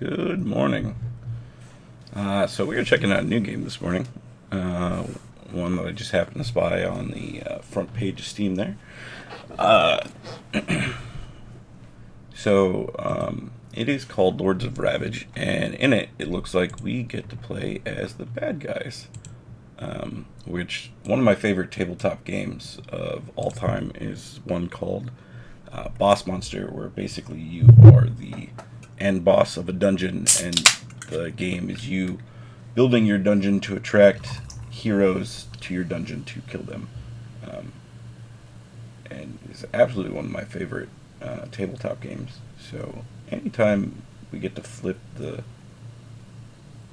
Good morning. So we were checking out a new game this morning. One that I just happened to spy on the front page of Steam there. It is called Lords of Ravage, and in it looks like we get to play as the bad guys. Which, one of my favorite tabletop games of all time is one called Boss Monster, where basically you are the end boss of a dungeon, and the game is you building your dungeon to attract heroes to your dungeon to kill them. And it's absolutely one of my favorite tabletop games. So anytime we get to flip the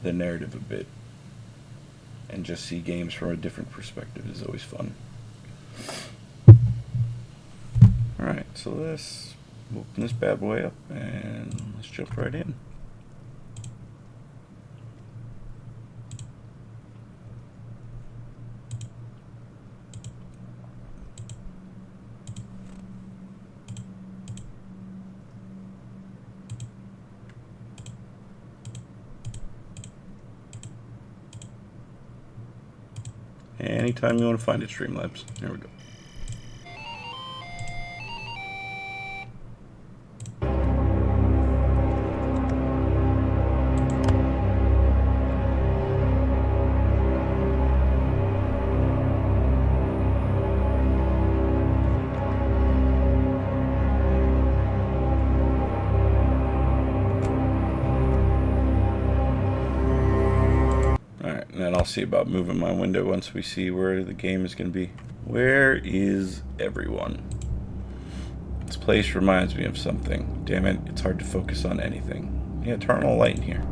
narrative a bit and just see games from a different perspective is always fun. Alright, so let's open this bad boy up and let's jump right in. Anytime you want to find it, Streamlabs. There we go. And then I'll see about moving my window once we see where the game is going to be. Where is everyone? This place reminds me of something. Damn it, it's hard to focus on anything. Yeah, turn on a light in here.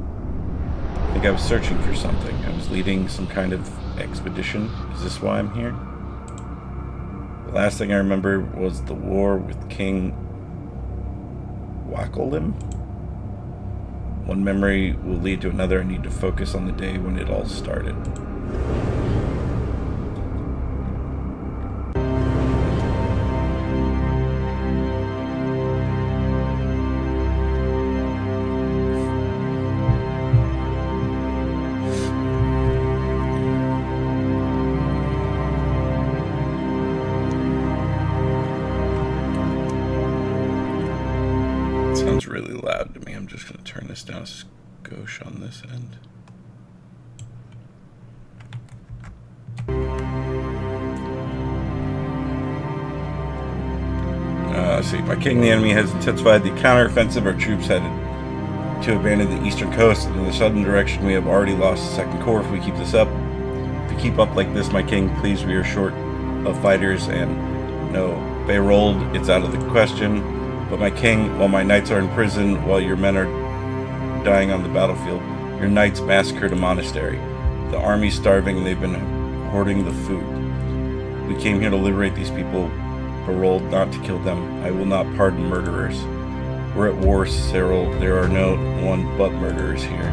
I think I was searching for something. I was leading some kind of expedition. Is this why I'm here? The last thing I remember was the war with King Wackolim. One memory will lead to another. I need to focus on the day when it all started. Sounds really loud to me. I'm just going to turn this down a skosh on this end. Let's see. My king, the enemy, has intensified the counteroffensive. Our troops headed to abandon the eastern coast. In the southern direction, we have already lost the second corps. If we keep this up, if we keep up like this, my king, please, we are short of fighters and no Bayrold. It's out of the question. But my king, while my knights are in prison, while your men are dying on the battlefield, your knights massacred a monastery. The army's starving and they've been hoarding the food. We came here to liberate these people, paroled not to kill them. I will not pardon murderers. We're at war, Cyril. There are no one but murderers here.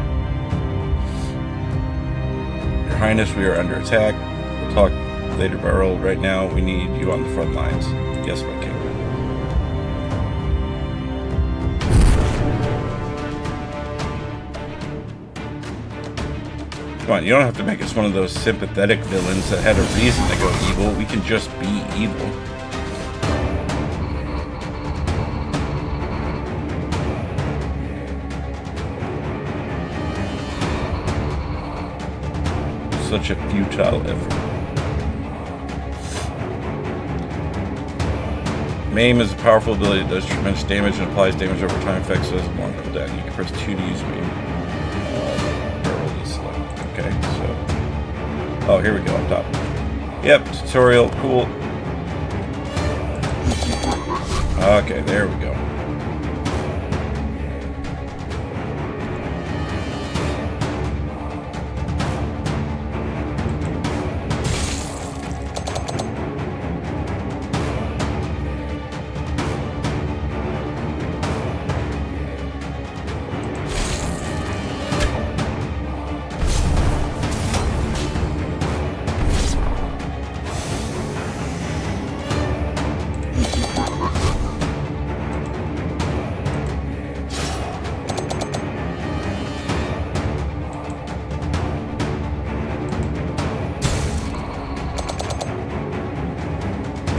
Your Highness, we are under attack. We'll talk later, Beryl. Right now, we need you on the front lines. Yes, my king. Come on, you don't have to make us one of those sympathetic villains that had a reason to go evil. We can just be evil. Such a futile effort. Maim is a powerful ability that does tremendous damage and applies damage over time effects, so it has a long cooldown. You can press 2 to use Maim. Okay, so... Oh, here we go, on top. Yep, tutorial, cool. Okay, there we go.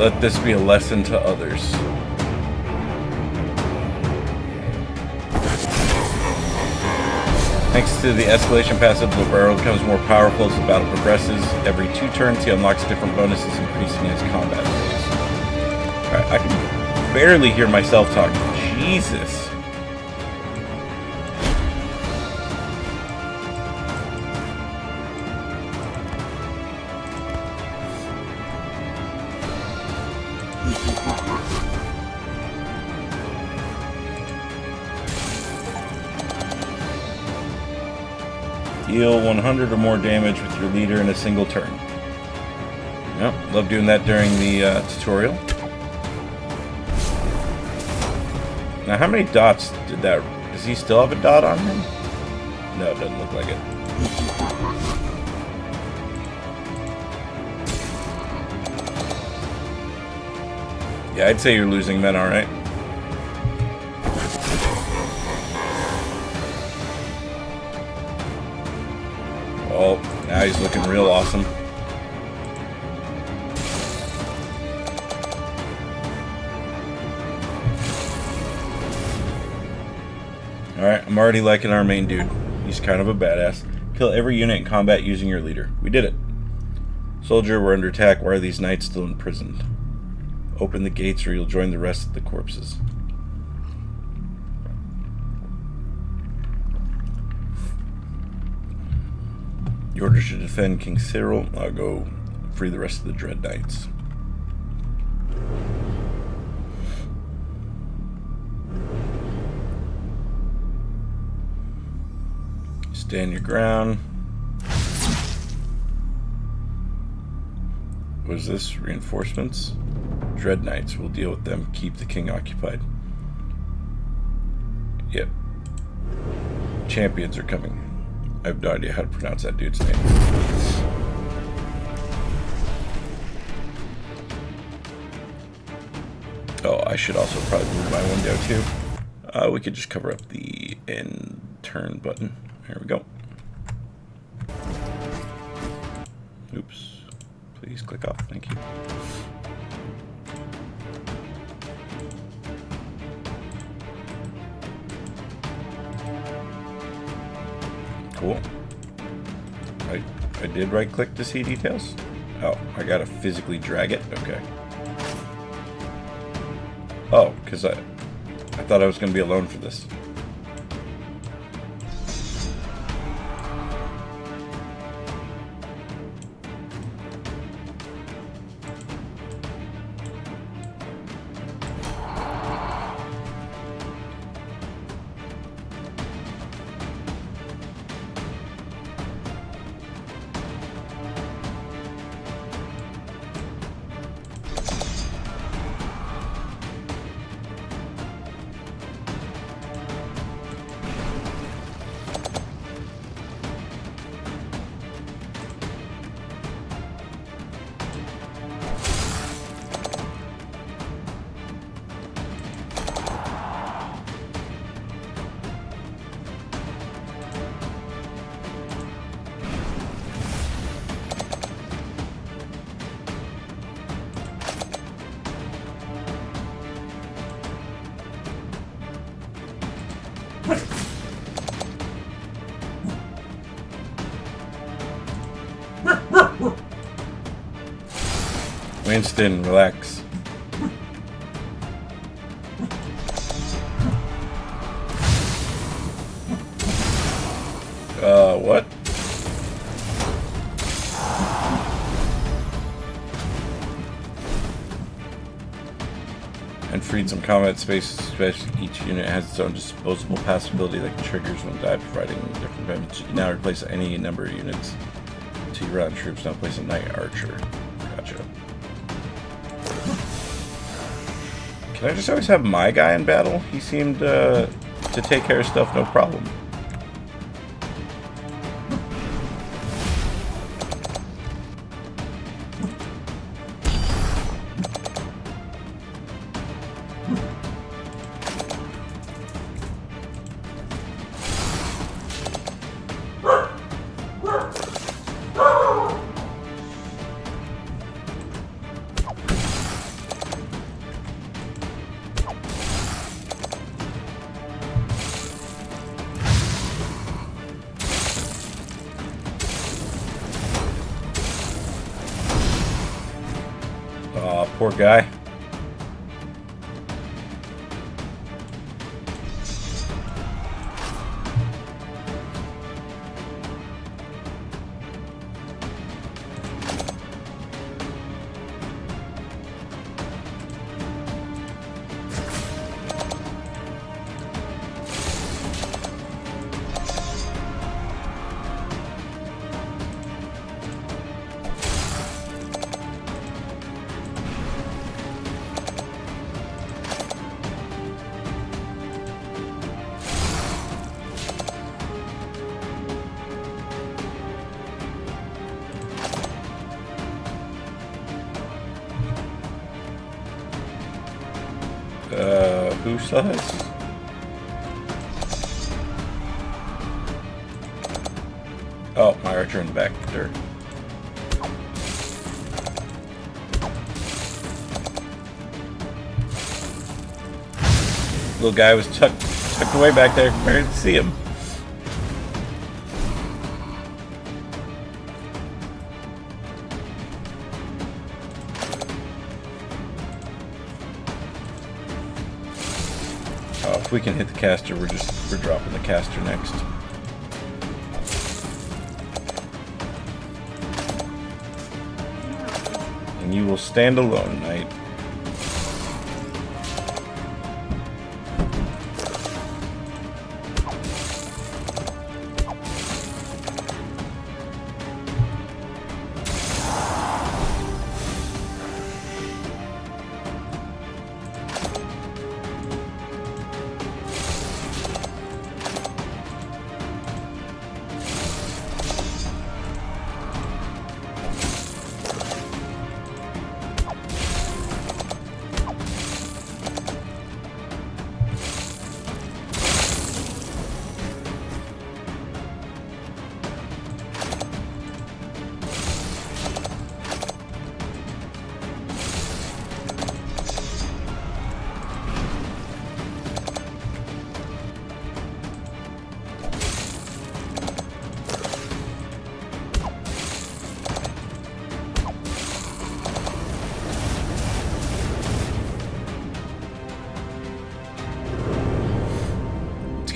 Let this be a lesson to others. Thanks to the escalation passive, the barrel becomes more powerful as the battle progresses. Every 2 turns, he unlocks different bonuses, increasing his combat phase. Alright, I can barely hear myself talking. Jesus. Deal 100 or more damage with your leader in a single turn. Yep, love doing that during the tutorial. Now, how many dots did that... Does he still have a dot on him? No, it doesn't look like it. Yeah, I'd say you're losing men, alright. Oh, now he's looking real awesome. Alright, I'm already liking our main dude. He's kind of a badass. Kill every unit in combat using your leader. We did it. Soldier, we're under attack. Why are these knights still imprisoned? Open the gates or you'll join the rest of the corpses. The order should defend King Cyril. I'll go free the rest of the Dread Knights. Stand your ground. What is this? Reinforcements? Dread Knights. We'll deal with them. Keep the king occupied. Yep. Champions are coming. I have no idea how to pronounce that dude's name. Oh, I should also probably move my window too. We could just cover up the end turn button. There we go. Oops. Please click off. Thank you. Cool. I did right click to see details. Oh, I gotta physically drag it? Okay. Oh, because I thought I was gonna be alone for this. Winston, relax. What? And freed some combat space, especially each unit has its own disposable pass ability that triggers when die, providing different benefits. You can now replace any number of units to your round troops. Now place a knight archer. Gotcha. Can I just always have my guy in battle? He seemed to take care of stuff no problem. Poor guy. Who says? Oh, my archer in the back there. Little guy was tucked away back there. I didn't see him. If we can hit the caster, we're dropping the caster next. And you will stand alone, knight.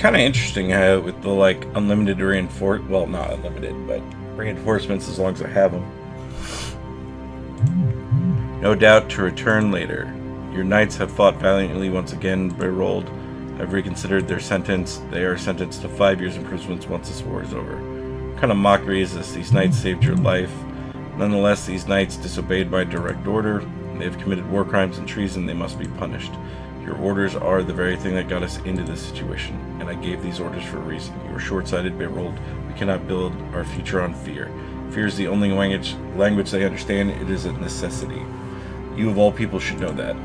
Kind of interesting with the like unlimited well, not unlimited, but reinforcements as long as I have them. No doubt to return later. Your knights have fought valiantly once again. Berold have reconsidered their sentence. They are sentenced to 5 years imprisonment once this war is over. What kind of mockery is this? These knights saved your life. Nonetheless, these knights disobeyed my direct order. They have committed war crimes and treason. They must be punished. Your orders are the very thing that got us into this situation, and I gave these orders for a reason. You are short-sighted, Berold. We cannot build our future on fear. Fear is the only language they understand. It is a necessity. You of all people should know that.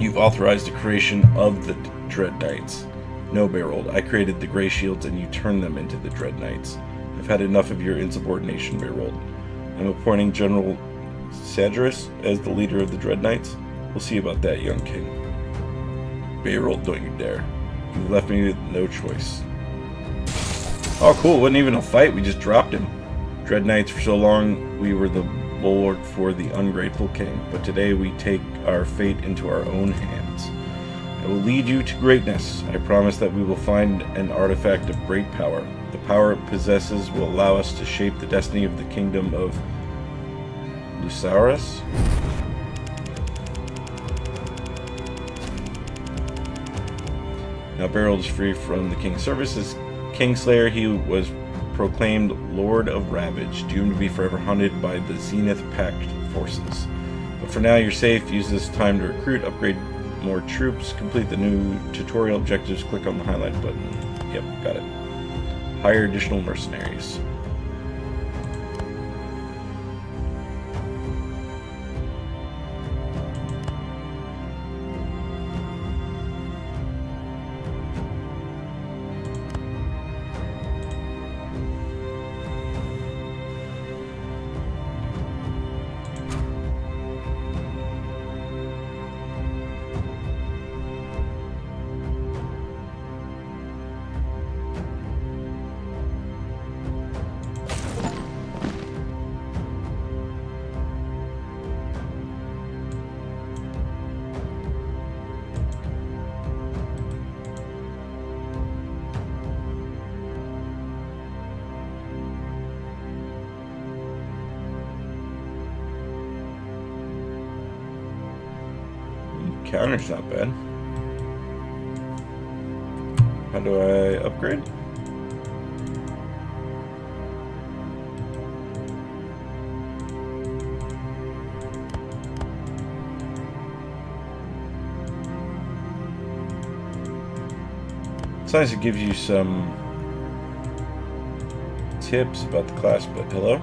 You've authorized the creation of the Dread Knights. No, Berold, I created the Grey Shields, and you turned them into the Dread Knights. I've had enough of your insubordination, Berold. I'm appointing General Sadris as the leader of the Dread Knights. We'll see about that, young king. Berold, don't you dare. You left me with no choice. Oh, cool. It wasn't even a fight. We just dropped him. Dread Knights, for so long, we were the bulwark for the ungrateful king. But today we take our fate into our own hands. I will lead you to greatness. I promise that we will find an artifact of great power. The power it possesses will allow us to shape the destiny of the kingdom of Lusaris. Now Berold is free from the king's service. As Kingslayer, he was proclaimed Lord of Ravage, doomed to be forever hunted by the Zenith Pact forces. But for now, you're safe. Use this time to recruit, upgrade more troops, complete the new tutorial objectives, click on the highlight button. Yep, got it. Hire additional mercenaries. Counter's not bad. How do I upgrade? Sometimes it gives you some tips about the class, but hello?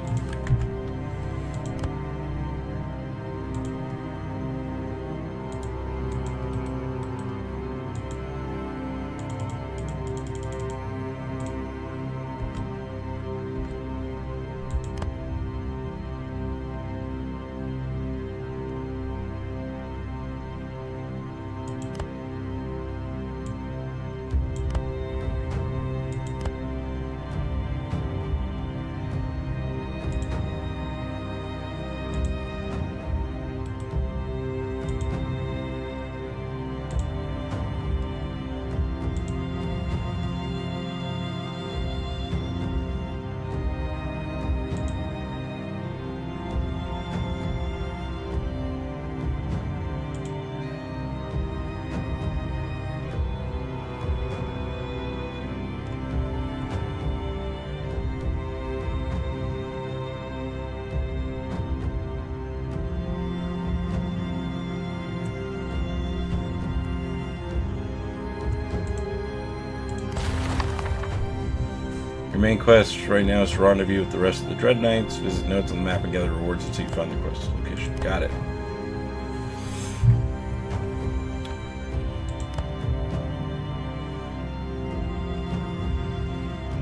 Your main quest right now is to rendezvous with the rest of the Dread Knights, visit notes on the map, and gather rewards until you find the quest location. Got it.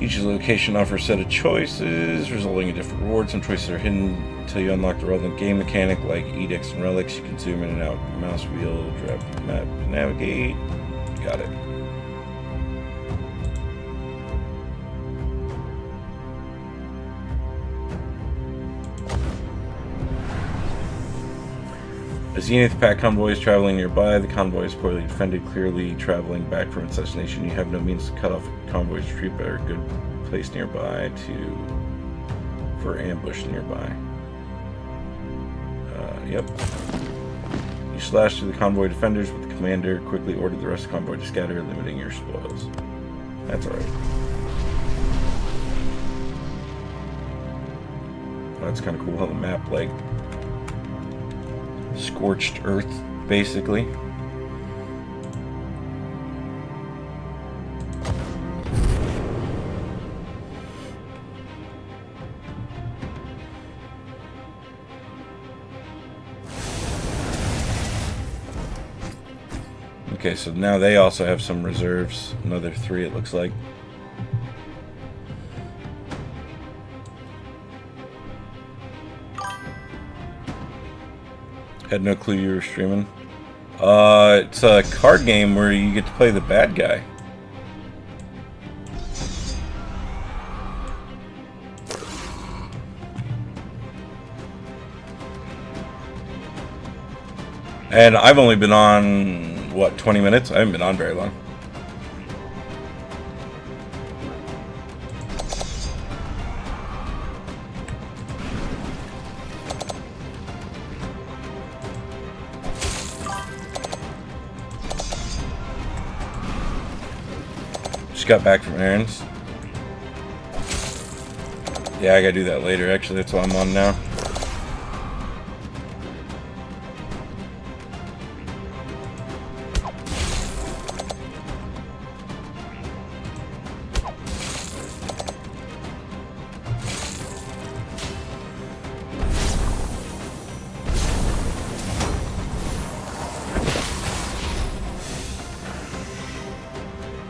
Each location offers a set of choices, resulting in different rewards. Some choices are hidden until you unlock the relevant game mechanic, like edicts and relics. You can zoom in and out with the mouse wheel, drag the map to navigate. Got it. A Zenith Pack convoy is traveling nearby. The convoy is poorly defended, clearly traveling back from its destination. You have no means to cut off the convoy's retreat, but are a good place nearby for ambush nearby. Yep. You slash through the convoy defenders with the commander. Quickly order the rest of the convoy to scatter, limiting your spoils. That's alright. That's kind of cool how the map, like, scorched earth, basically. Okay, so now they also have some reserves. Another 3, it looks like. Had no clue you were streaming. It's a card game where you get to play the bad guy. And I've only been on, what, 20 minutes? I haven't been on very long. Got back from errands. Yeah, I gotta do that later. Actually, that's what I'm on now.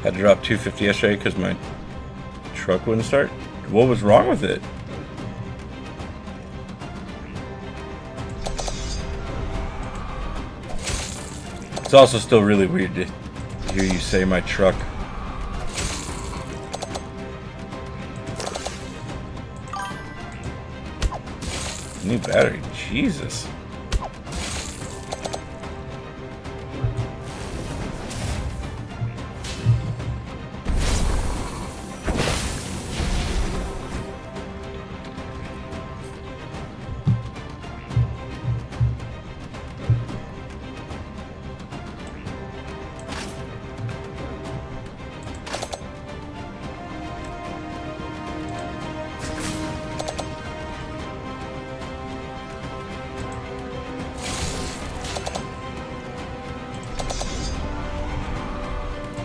Had to drop 250 yesterday because my truck wouldn't start. What was wrong with it? It's also still really weird to hear you say my truck. New battery, Jesus.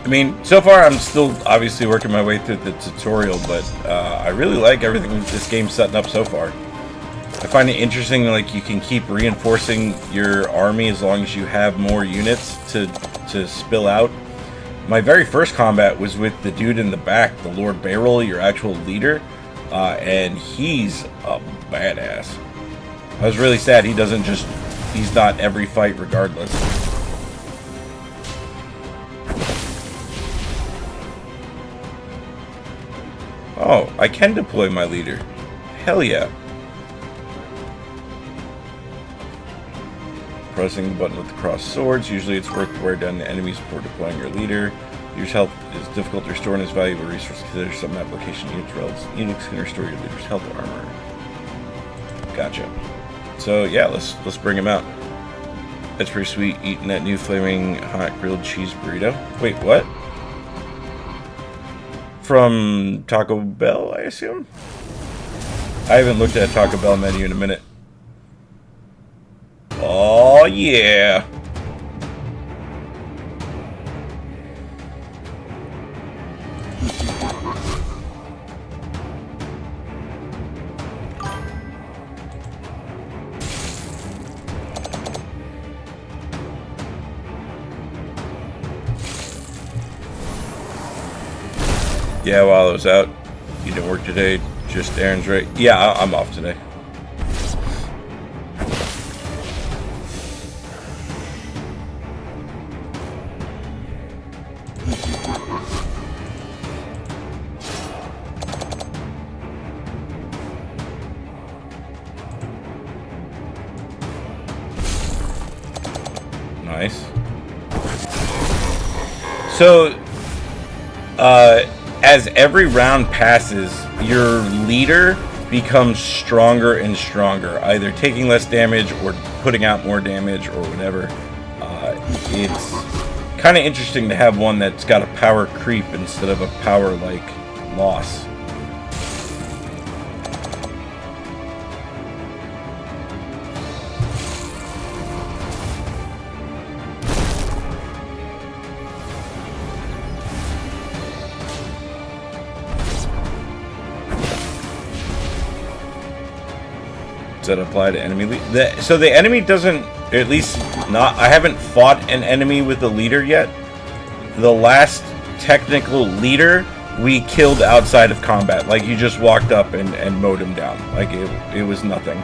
I mean, so far I'm still obviously working my way through the tutorial, but I really like everything this game's setting up so far. I find it interesting, like, you can keep reinforcing your army as long as you have more units to spill out. My very first combat was with the dude in the back, the Lord Beryl, your actual leader, and he's a badass. I was really sad he's not every fight regardless. Oh, I can deploy my leader. Hell yeah. Pressing the button with the crossed swords. Usually it's worth to wear down the enemies before deploying your leader. Leader's health is difficult to restore and is valuable resource. Consider some application units can restore your leader's health or armor. Gotcha. So yeah, let's bring him out. That's pretty sweet, eating that new flaming hot grilled cheese burrito. Wait, what? From Taco Bell, I assume? I haven't looked at a Taco Bell menu in a minute. Oh, yeah. Yeah, while I was out, you didn't work today, just errands, right? Yeah, I'm off today. Nice. So, as every round passes, your leader becomes stronger and stronger, either taking less damage or putting out more damage or whatever. It's kind of interesting to have one that's got a power creep instead of a power, like, loss. That apply to enemy so the enemy doesn't, at least not, I haven't fought an enemy with a leader yet. The last technical leader we killed outside of combat, like you just walked up and mowed him down, like it was nothing.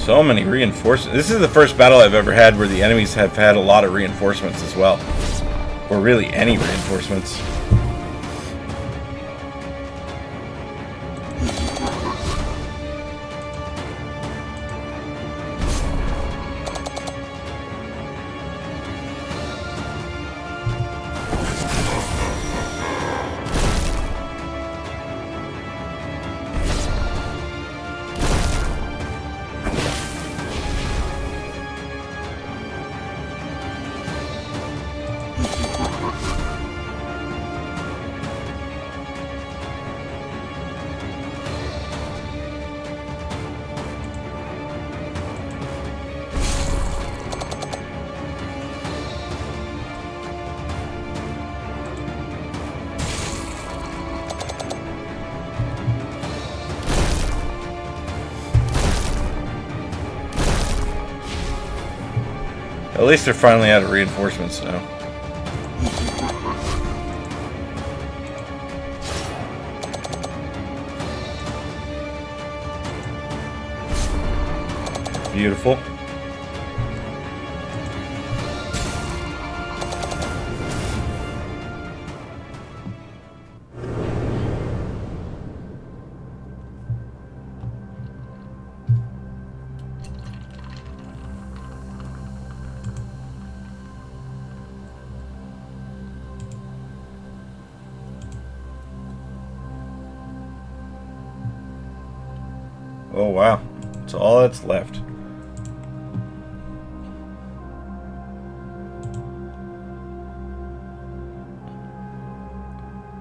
So many reinforcements. This is the first battle I've ever had where the enemies have had a lot of reinforcements as well. Or really any reinforcements. At least they're finally out of reinforcements now. Beautiful. Oh, wow. That's all that's left.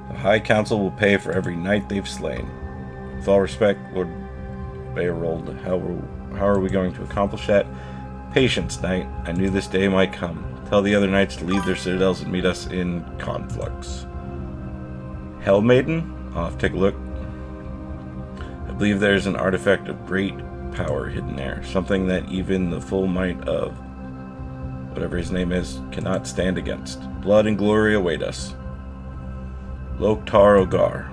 The High Council will pay for every knight they've slain. With all respect, Lord Berold, how are we going to accomplish that? Patience, knight. I knew this day might come. Tell the other knights to leave their citadels and meet us in Conflux. Hell Maiden? I'll have to take a look. I believe there's an artifact of great power hidden there. Something that even the full might of whatever his name is cannot stand against. Blood and glory await us. Loktar Ogar.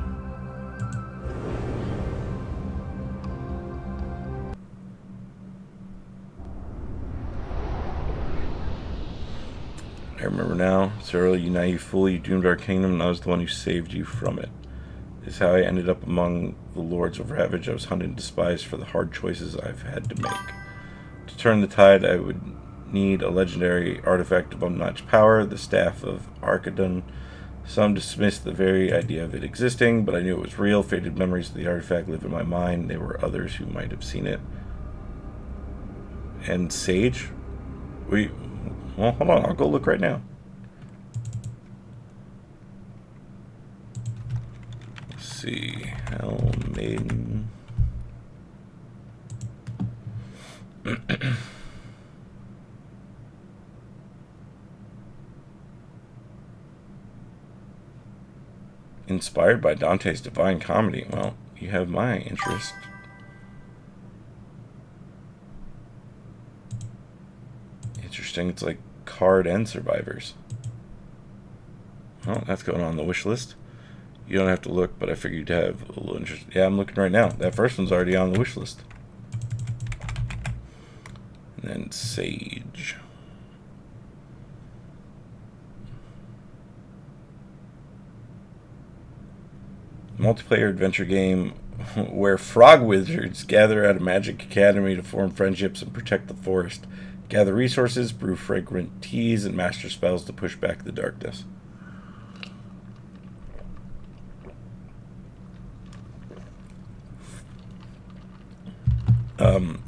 I remember now. Cyril, you naive fool, you doomed our kingdom, and I was the one who saved you from it. This is how I ended up among the lords of Ravage. I was hunted and despised for the hard choices I've had to make. To turn the tide, I would need a legendary artifact of unmatched power, the Staff of Arkadon. Some dismissed the very idea of it existing, but I knew it was real. Faded memories of the artifact live in my mind. There were others who might have seen it. And Sage? Well, hold on. I'll go look right now. Let's see. Hell Maiden. Inspired by Dante's Divine Comedy. Well, you have my interest. Interesting. It's like Card and Survivors. Well, that's going on the wish list. You don't have to look, but I figured you'd have a little interest. Yeah, I'm looking right now. That first one's already on the wish list. And then Sage. Multiplayer adventure game where frog wizards gather at a magic academy to form friendships and protect the forest, gather resources, brew fragrant teas, and master spells to push back the darkness.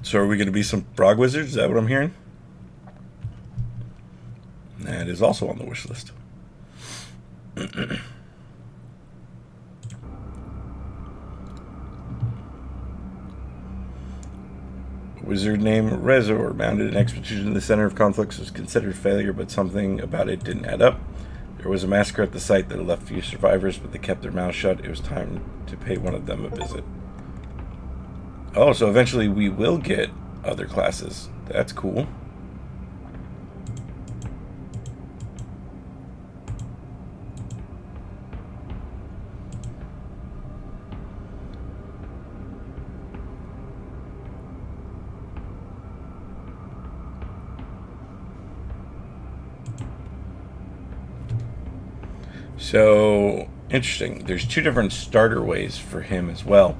So are we going to be some frog wizards? Is that what I'm hearing? That is also on the wish list. Wizard named Rezor mounted an expedition to the center of Conflux. Was considered a failure, but something about it didn't add up. There was a massacre at the site that left few survivors, but they kept their mouths shut. It was time to pay one of them a visit. Oh, so eventually we will get other classes. That's cool. So, interesting. There's two different starter ways for him as well.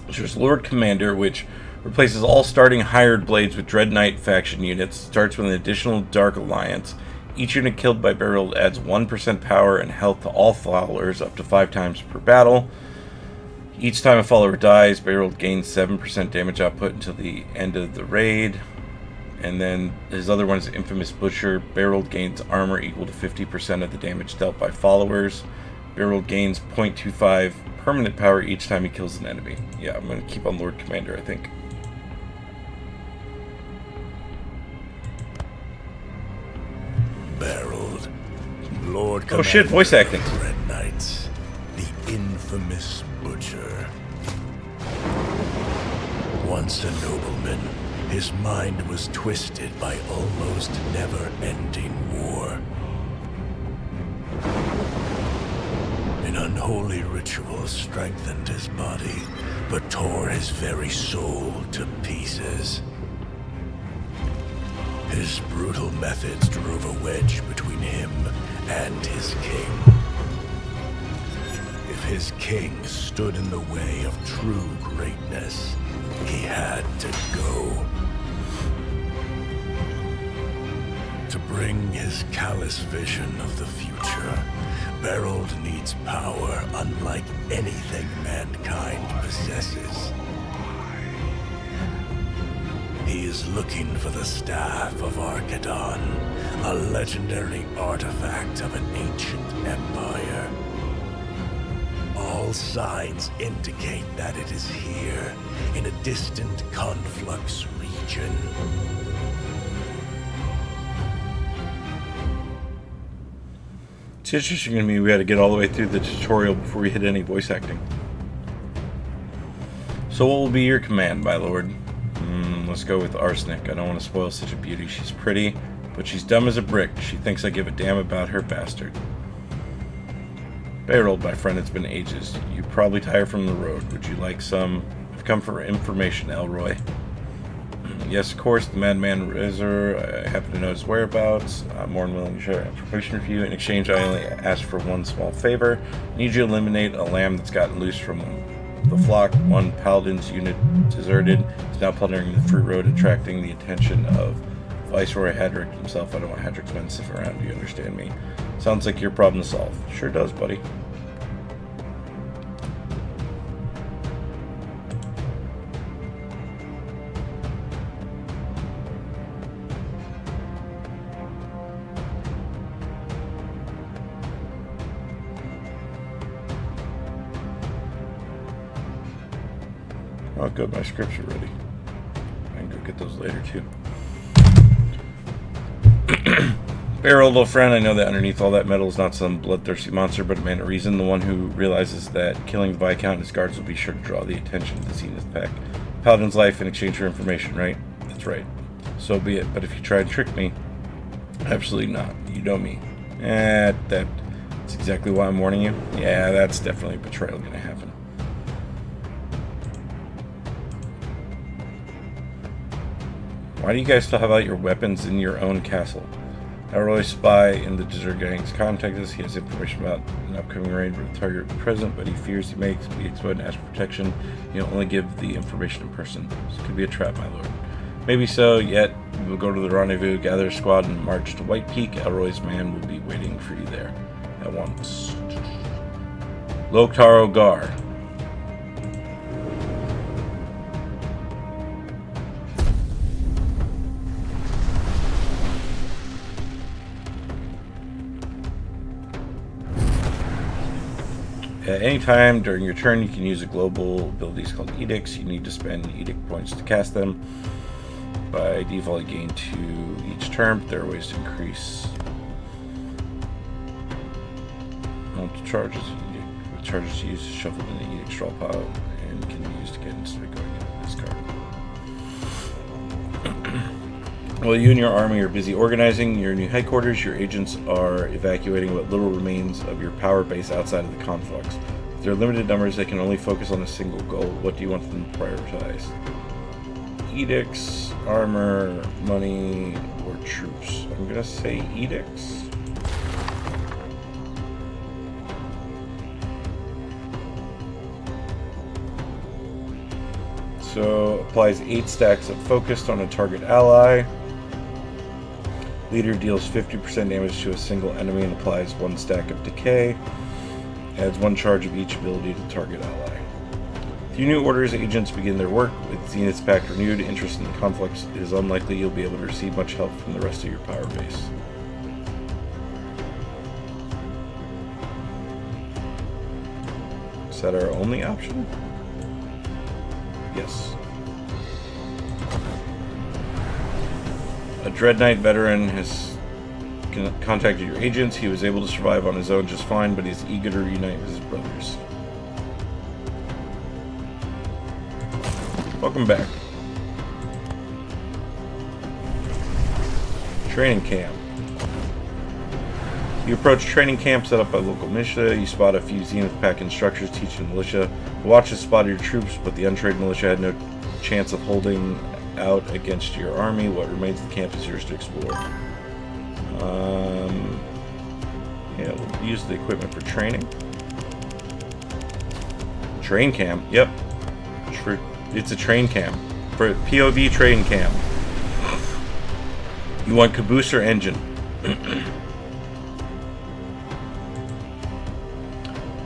There's Lord Commander, which replaces all starting hired blades with Dread Knight faction units. Starts with an additional Dark Alliance. Each unit killed by Berold adds 1% power and health to all followers, up to 5 times per battle. Each time a follower dies, Berold gains 7% damage output until the end of the raid. And then his other one is Infamous Butcher. Berold gains armor equal to 50% of the damage dealt by followers. Berold gains 0.25 permanent power each time he kills an enemy. Yeah, I'm going to keep on Lord Commander, I think. Berold, Lord Commander. Oh shit, voice acting. Red Knights, the infamous Butcher. Once a nobleman, his mind was twisted by almost never-ending war. An unholy ritual strengthened his body, but tore his very soul to pieces. His brutal methods drove a wedge between him and his king. If his king stood in the way of true greatness, he had to go. To bring his callous vision of the future, Berold needs power unlike anything mankind possesses. He is looking for the Staff of Archidon, a legendary artifact of an ancient empire. All signs indicate that it is here, in a distant conflux region. It's interesting to me we had to get all the way through the tutorial before we hit any voice acting. So what will be your command, my lord? Let's go with arsenic. I don't want to spoil such a beauty. She's pretty, but she's dumb as a brick. She thinks I give a damn about her bastard. Bear old, my friend, it's been ages. You probably tired from the road. Would you like some? I've come for information, Elroy. Yes, of course, the madman Razor. I happen to know his whereabouts. I'm more than willing to share information with you. In exchange, I only ask for one small favor. I need you to eliminate a lamb that's gotten loose from the flock. One paladin's unit deserted. He's now plundering the fruit road, attracting the attention of Viceroy Hadrick himself. I don't want Hadrick's men sniffing around. Do you understand me? Sounds like your problem to solve. Sure does, buddy. Oh, good, my scripts are ready. I can go get those later, too. Fair old friend, I know that underneath all that metal is not some bloodthirsty monster, but a man of reason, the one who realizes that killing the Viscount and his guards will be sure to draw the attention of the Zenith Pack. Paladin's life in exchange for information, right? That's right. So be it, but if you try to trick me, absolutely not. You know me. That's exactly why I'm warning you. Yeah, that's definitely a betrayal gonna happen. Why do you guys still have out your weapons in your own castle? Elroy spy in the desert gang's contact us. He has information about an upcoming raid where the target will be present, but he fears he may be exposed and ask for protection. He'll only give the information in person. This could be a trap, my lord. Maybe so, yet we will go to the rendezvous, gather a squad, and march to White Peak. Elroy's man will be waiting for you there at once. Loktar Ogar. At any time during your turn, you can use a global abilities called Edicts. You need to spend Edict points to cast them. By default, you gain 2 each turn, but there are ways to increase multiple charges. With charges used to shuffle in the Edict draw pile and can be used again instead of going into this card. While you and your army are busy organizing your new headquarters, your agents are evacuating what little remains of your power base outside of the conflux. If there are limited numbers, they can only focus on a single goal. What do you want them to prioritize? Edicts, armor, money, or troops? I'm gonna say edicts. So applies 8 stacks of focused on a target ally. Leader deals 50% damage to a single enemy and applies 1 stack of decay. Adds 1 charge of each ability to target ally. If your new order's agents begin their work with Zenith's Pact renewed interest in the conflicts, it is unlikely you'll be able to receive much help from the rest of your power base. Is that our only option? Yes. A Dread Knight veteran has contacted your agents. He was able to survive on his own just fine, but he's eager to reunite with his brothers. Welcome back. Training camp. You approach training camp set up by local militia. You spot a few Zenith Pack instructors teaching the militia. The watchers spotted your troops, but the untrained militia had no chance of holding out against your army. What remains of the camp is yours to explore. Yeah, we'll use the equipment for training. Train camp. Yep. It's a train camp. For POV train camp. You want caboose or engine?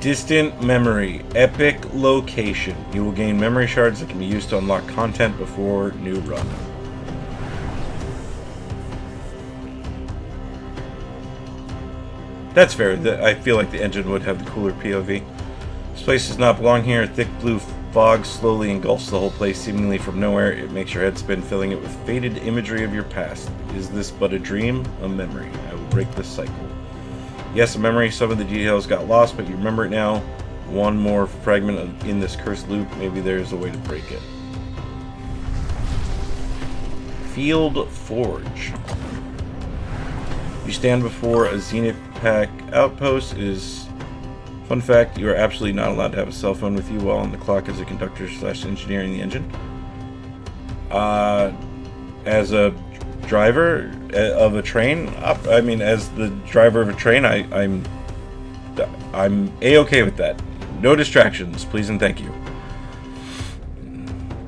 Distant memory. Epic location. You will gain memory shards that can be used to unlock content before new run. That's fair. I feel like the engine would have the cooler POV. This place does not belong here. Thick blue fog slowly engulfs the whole place, seemingly from nowhere. It makes your head spin, filling it with faded imagery of your past. Is this but a dream? A memory. I will break this cycle. Yes, a memory. Some of the details got lost, but you remember it now. One more fragment in this cursed loop. Maybe there's a way to break it. Field Forge. You stand before a Zenith Pack outpost. It is... Fun fact, you are absolutely not allowed to have a cell phone with you while on the clock as a conductor / engineer in the engine. As a driver of a train, as the driver of a train, I'm A-okay with that. No distractions, please and thank you.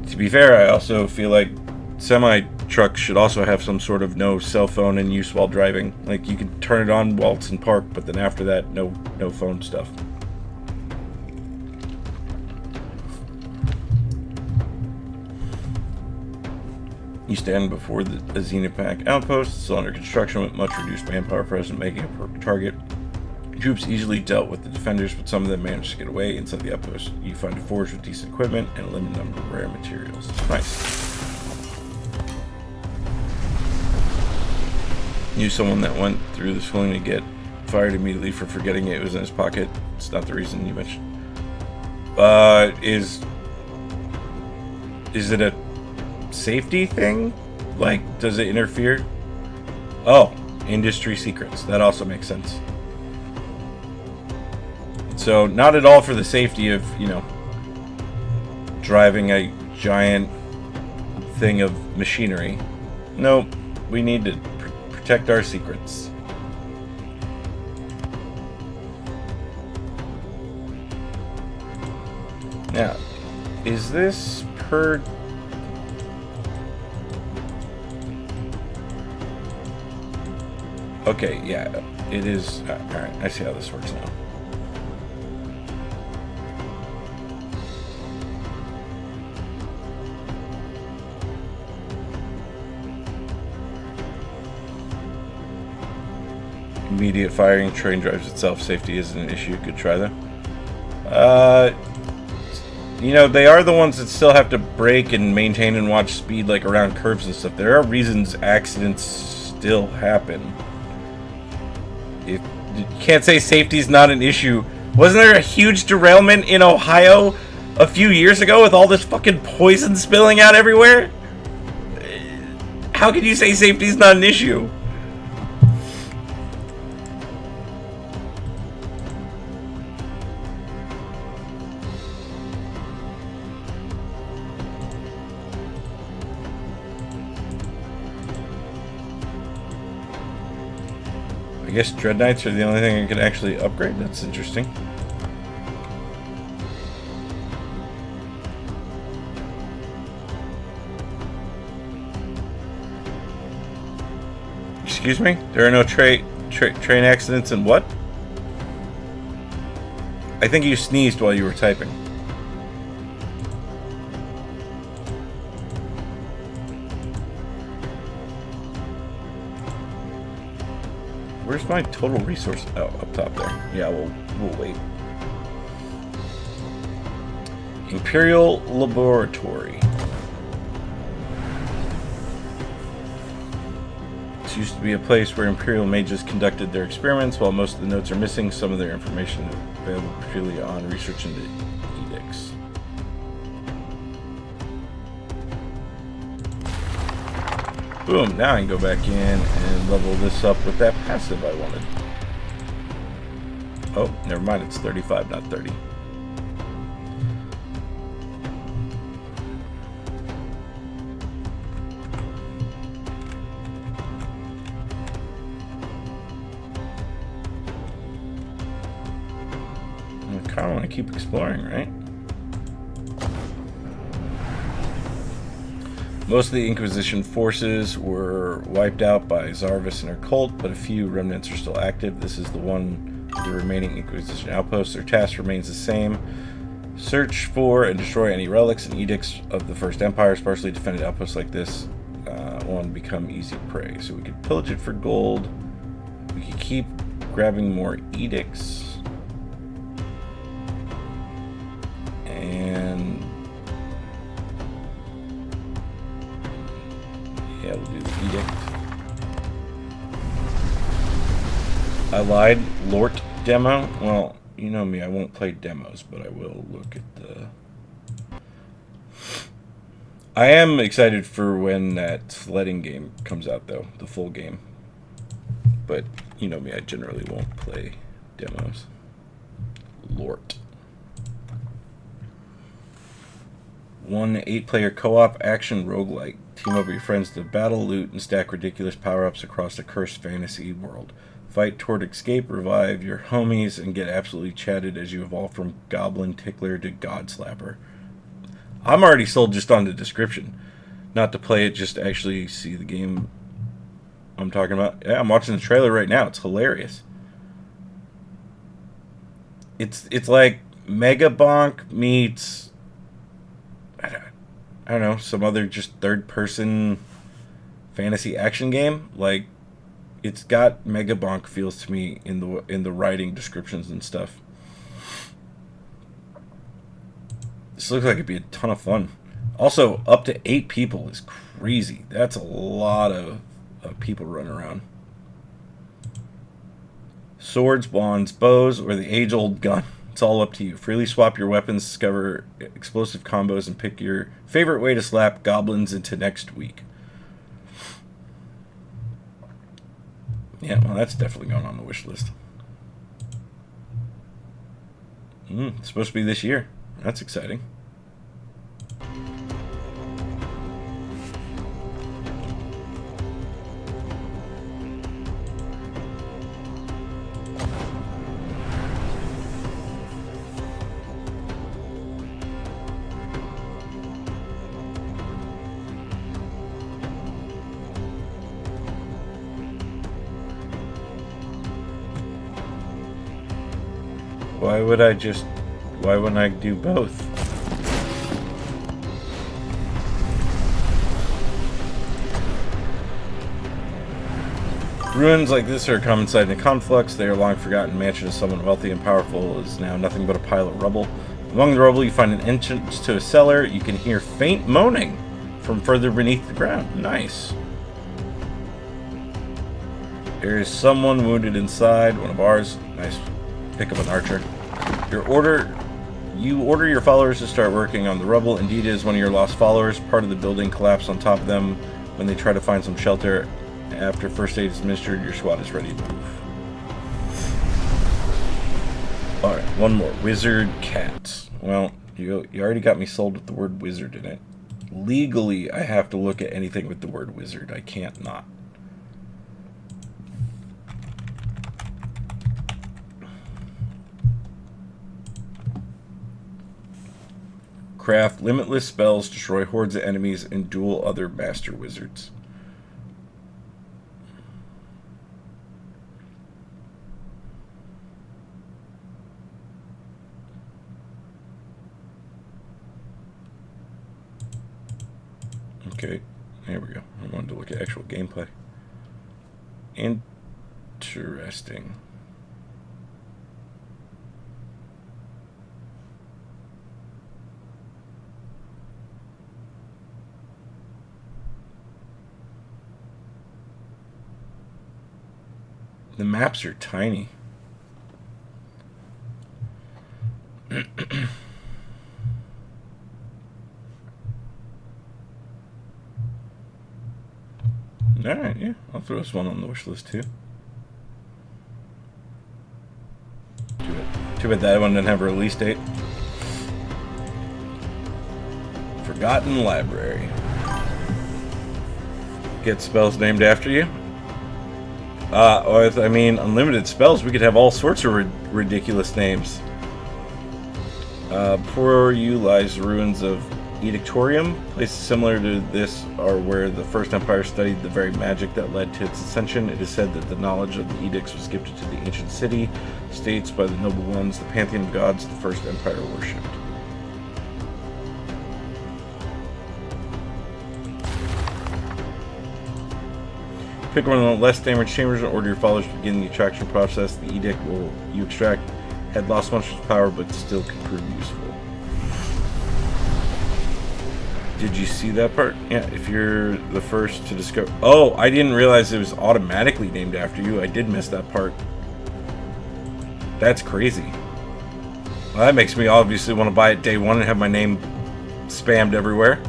To be fair, I also feel like semi-trucks should also have some sort of no cell phone in use while driving. Like, you can turn it on while it's in park, but then after that, no phone stuff. You stand before the Zenith Pack outpost. It's still under construction with much reduced manpower present, making a perfect target. Troops easily dealt with the defenders, but some of them managed to get away. Inside the outpost, you find a forge with decent equipment and a limited number of rare materials. Nice. Knew someone that went through the schooling to get fired immediately for forgetting it was in his pocket. It's not the reason you mentioned. Is it a safety thing? Like, does it interfere? Oh, industry secrets. That also makes sense. So, not at all for the safety of, driving a giant thing of machinery. Nope, we need to protect our secrets. Now, is this per... Okay, yeah, it is. Alright, I see how this works now. Immediate firing, train drives itself. Safety isn't an issue. Good try, though. They are the ones that still have to brake and maintain and watch speed, like around curves and stuff. There are reasons accidents still happen. You can't say safety's not an issue. Wasn't there a huge derailment in Ohio a few years ago with all this fucking poison spilling out everywhere? How can you say safety's not an issue? I guess Dread Knights are the only thing I can actually upgrade. That's interesting. Excuse me? There are no train accidents in what? I think you sneezed while you were typing. Where's my total resource? Oh, up top there. Yeah, we'll wait. Imperial Laboratory. This used to be a place where Imperial mages conducted their experiments. While most of the notes are missing, some of their information is available purely on research into edicts. Boom, now I can go back in and level this up with that passive I wanted. Oh, never mind, it's 35, not 30. I kind of want to keep exploring, right? Most of the Inquisition forces were wiped out by Zarvis and her cult, but a few remnants are still active. This is the one of the remaining Inquisition outposts. Their task remains the same. Search for and destroy any relics and edicts of the First Empire. Sparsely defended outposts like this one become easy prey. So we could pillage it for gold. We could keep grabbing more edicts. And yeah, we'll do the edict. I lied. Lort demo. Well, you know me, I won't play demos, but I will look at the... I am excited for when that sledding game comes out, though. The full game. But, you know me, I generally won't play demos. Lort. 1 8-player co-op action roguelike. Team up with your friends to battle, loot, and stack ridiculous power-ups across the cursed fantasy world. Fight toward escape, revive your homies, and get absolutely chatted as you evolve from Goblin Tickler to God Slapper. I'm already sold just on the description. Not to play it, just to actually see the game I'm talking about. Yeah, I'm watching the trailer right now. It's hilarious. It's like Mega Bonk meets... I don't know, some other just third-person fantasy action game. Like, it's got Mega Bonk feels to me in the writing descriptions and stuff. This looks like it'd be a ton of fun. Also, up to 8 people is crazy. That's a lot of people running around. Swords, wands, bows, or the age-old gun. It's all up to you. Freely swap your weapons, discover explosive combos, and pick your favorite way to slap goblins into next week. Yeah, well, that's definitely going on the wish list. It's supposed to be this year. That's exciting. Why wouldn't I do both? Ruins like this are a common sight in a conflux. They are long forgotten mansion of someone wealthy and powerful is now nothing but a pile of rubble. Among the rubble you find an entrance to a cellar. You can hear faint moaning from further beneath the ground. Nice. There is someone wounded inside, one of ours. Nice. Pick up an archer. You order your followers to start working on the rubble. Indeed, it is one of your lost followers. Part of the building collapsed on top of them when they try to find some shelter. After first aid is administered, your squad is ready to move. Alright, one more. Wizard cat. Well, you already got me sold with the word wizard in it. Legally, I have to look at anything with the word wizard. I can't not. Craft limitless spells, destroy hordes of enemies, and duel other master wizards. Okay, there we go. I wanted to look at actual gameplay. Interesting. The maps are tiny. Alright, yeah. I'll throw this one on the wish list too. Too bad that one didn't have a release date. Forgotten Library. Get spells named after you? I mean, unlimited spells, we could have all sorts of ridiculous names. Before you lies the ruins of Edictorium. Places similar to this are where the First Empire studied the very magic that led to its ascension. It is said that the knowledge of the edicts was gifted to the ancient city, states by the noble ones, the pantheon of gods the First Empire worshipped. Pick one of the less damaged chambers and order your followers to begin the extraction process. The edict you extract had lost much of its power, but still could prove useful. Did you see that part? Yeah, if you're the first to discover... Oh, I didn't realize it was automatically named after you. I did miss that part. That's crazy. Well, that makes me obviously want to buy it day one and have my name spammed everywhere.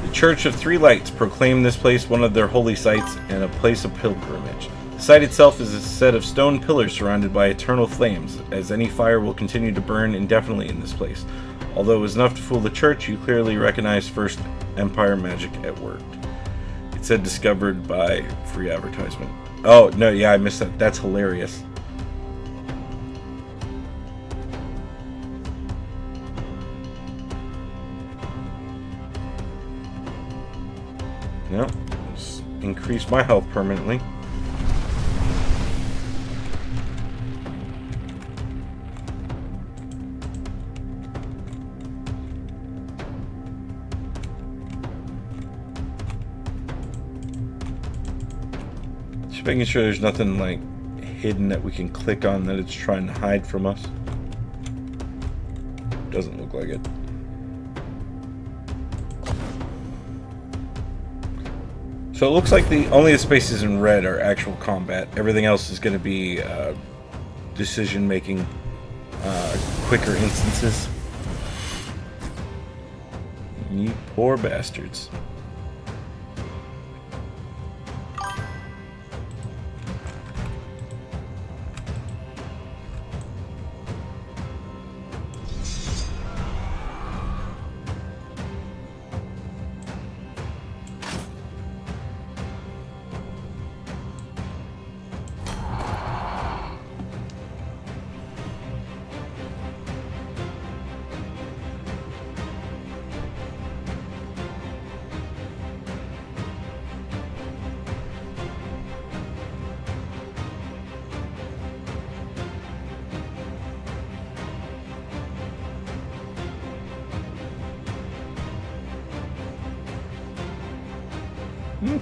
The Church of Three Lights proclaimed this place one of their holy sites and a place of pilgrimage. The site itself is a set of stone pillars surrounded by eternal flames, as any fire will continue to burn indefinitely in this place. Although it was enough to fool the church, you clearly recognize First Empire magic at work. It said discovered by free advertisement. Oh, no, yeah, I missed that. That's hilarious. No, just increase my health permanently. Just making sure there's nothing like hidden that we can click on that it's trying to hide from us. Doesn't look like it. So it looks like only the spaces in red are actual combat. Everything else is going to be decision making, quicker instances. You poor bastards.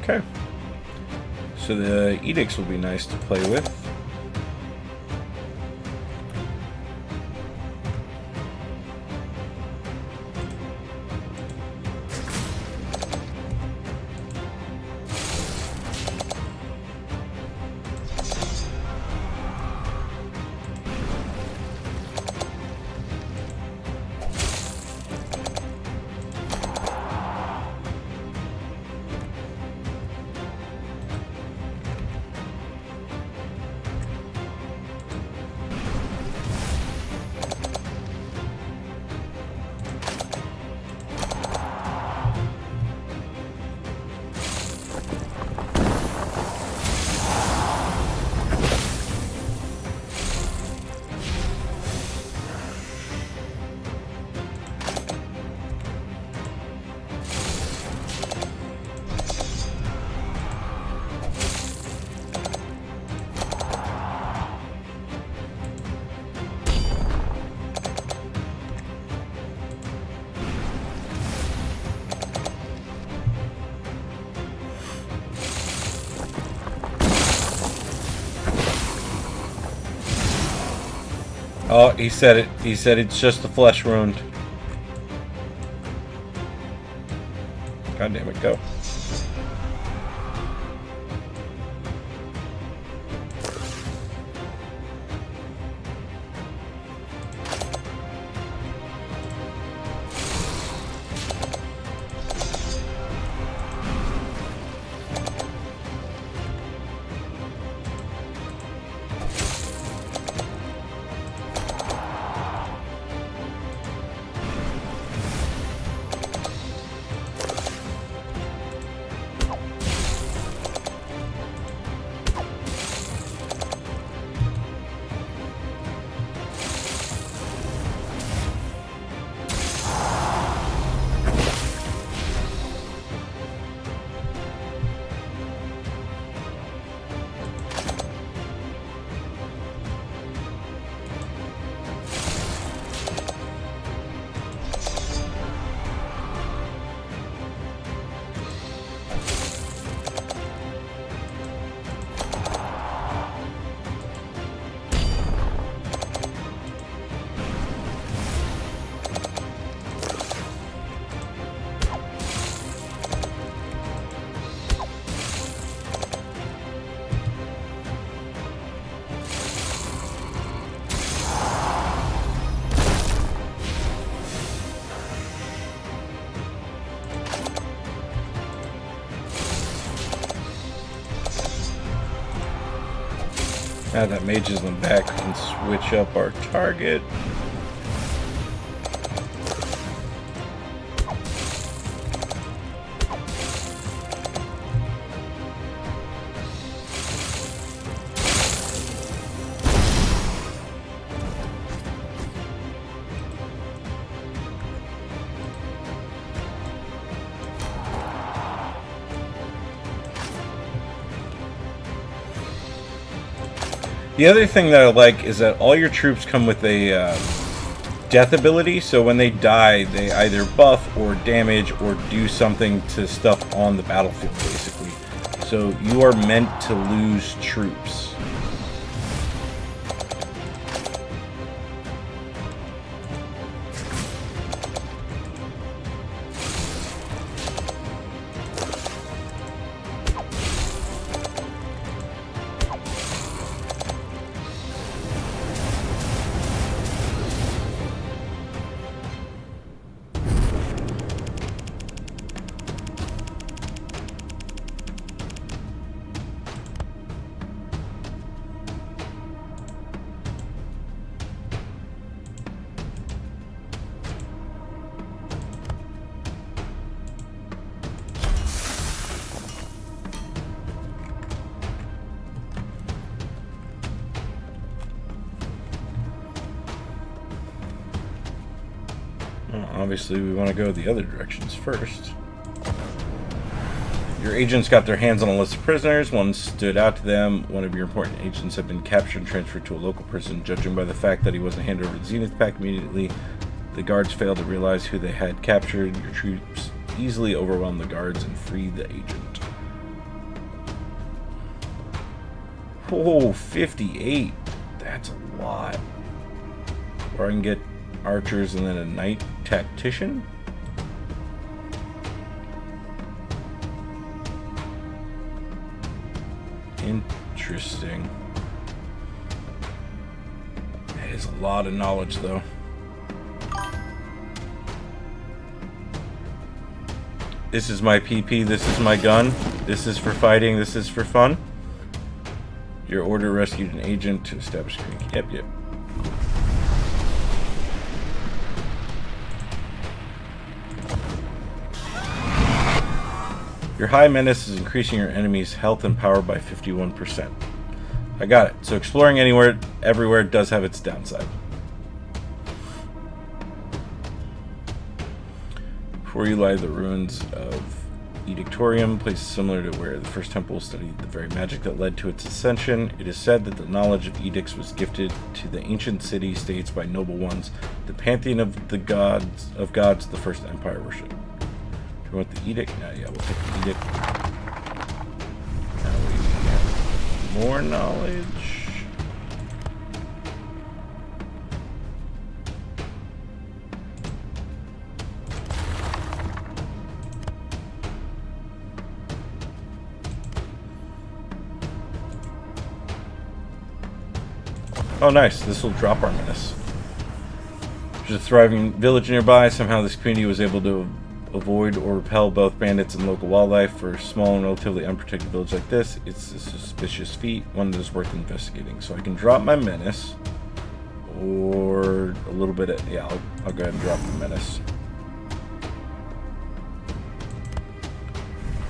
Okay. So the edicts will be nice to play with. Oh, he said it. He said it's just a flesh wound. God damn it, go. Now that mage is in the back, we can switch up our target. The other thing that I like is that all your troops come with a death ability, so when they die, they either buff or damage or do something to stuff on the battlefield, basically. So you are meant to lose troops. Obviously, we want to go the other directions first. Your agents got their hands on a list of prisoners. One stood out to them. One of your important agents had been captured and transferred to a local prison. Judging by the fact that he wasn't handed over to the Zenith Pack immediately, the guards failed to realize who they had captured. Your troops easily overwhelmed the guards and freed the agent. Oh, 58. That's a lot. Or I can get archers and then a knight tactician. Interesting. That is a lot of knowledge, though. This is my PP, this is my gun. This is for fighting, this is for fun. Your order rescued an agent to establish a Yep. Your high menace is increasing your enemy's health and power by 51%. I got it. So exploring anywhere, everywhere does have its downside. Before you lie the ruins of Edictorium, places similar to where the first temple studied the very magic that led to its ascension. It is said that the knowledge of edicts was gifted to the ancient city-states by noble ones, the pantheon of the gods the first empire worship. Do we want the edict? No, yeah, we'll take the edict. Now we get more knowledge. Oh, nice. This will drop our menace. There's a thriving village nearby. Somehow this community was able to avoid or repel both bandits and local wildlife. For a small and relatively unprotected village like this, it's a suspicious feat, one that is worth investigating. So I can drop my menace, or a little bit of, yeah, I'll go ahead and drop the menace.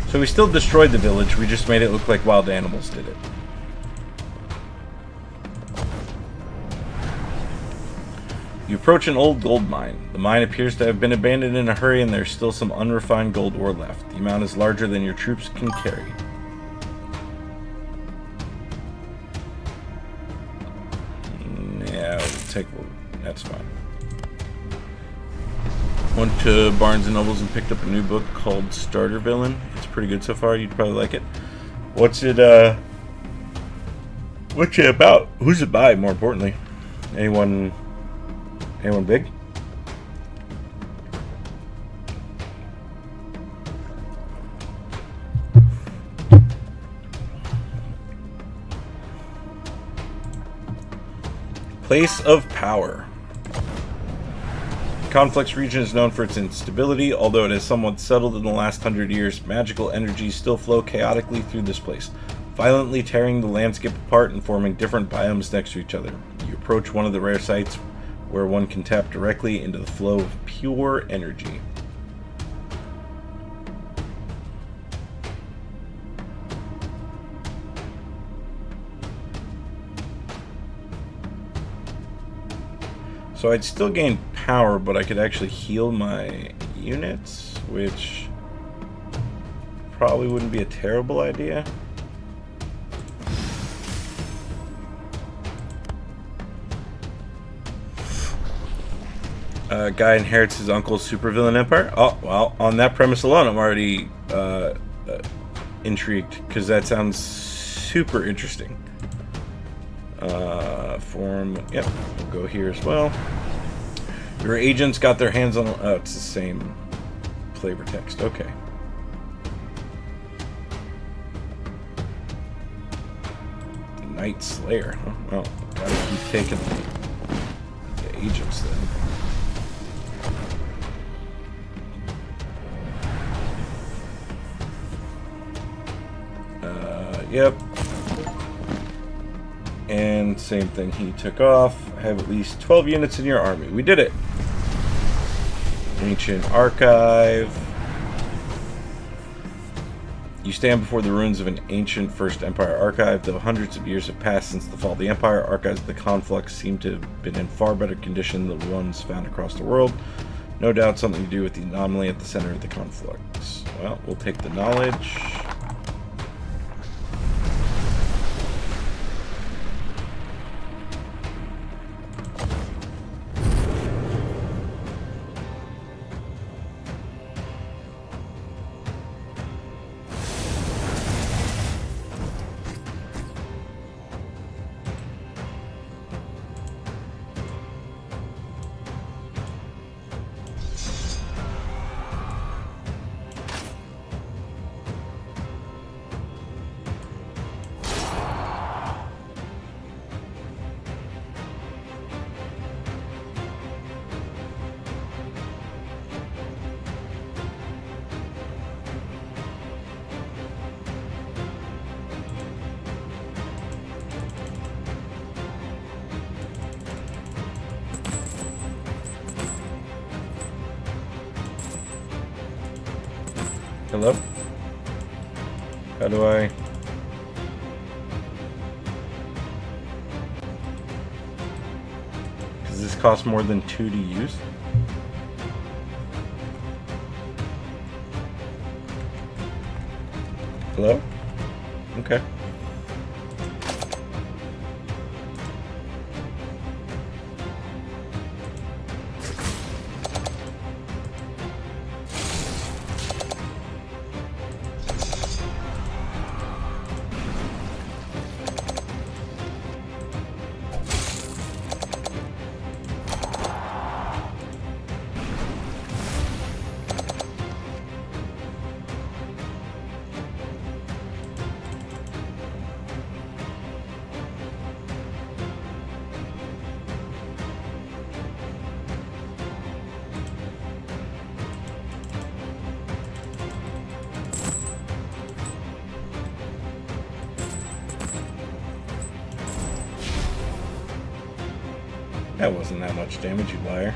So we still destroyed the village, we just made it look like wild animals did it. You approach an old gold mine. The mine appears to have been abandoned in a hurry, and there's still some unrefined gold ore left. The amount is larger than your troops can carry. Yeah, we'll take one. That's fine. Went to Barnes & Nobles and picked up a new book called Starter Villain. It's pretty good so far. You'd probably like it. What's it about? Who's it by, more importantly? Anyone big? Place of Power. The Conflicts region is known for its instability. Although it has somewhat settled in the last 100 years, magical energies still flow chaotically through this place. violently tearing the landscape apart and forming different biomes next to each other. You approach one of the rare sites where one can tap directly into the flow of pure energy. So I'd still gain power, but I could actually heal my units, which probably wouldn't be a terrible idea. Guy inherits his uncle's supervillain empire. Oh, well, on that premise alone, I'm already intrigued, because that sounds super interesting. Yep, we'll go here as well. Your agents got their hands on... Oh, it's the same flavor text. Okay. Night Slayer. Huh? Well, gotta keep taking the agents then. Yep. And same thing, he took off. Have at least 12 units in your army. We did it. Ancient Archive. You stand before the ruins of an ancient First Empire archive. Though hundreds of years have passed since the fall of the Empire, archives of the conflux seem to have been in far better condition than the ones found across the world. No doubt something to do with the anomaly at the center of the conflux. Well, we'll take the knowledge. Hello? How do I... Does this cost more than 2 to use? Hello? Okay. That wasn't that much damage, you liar.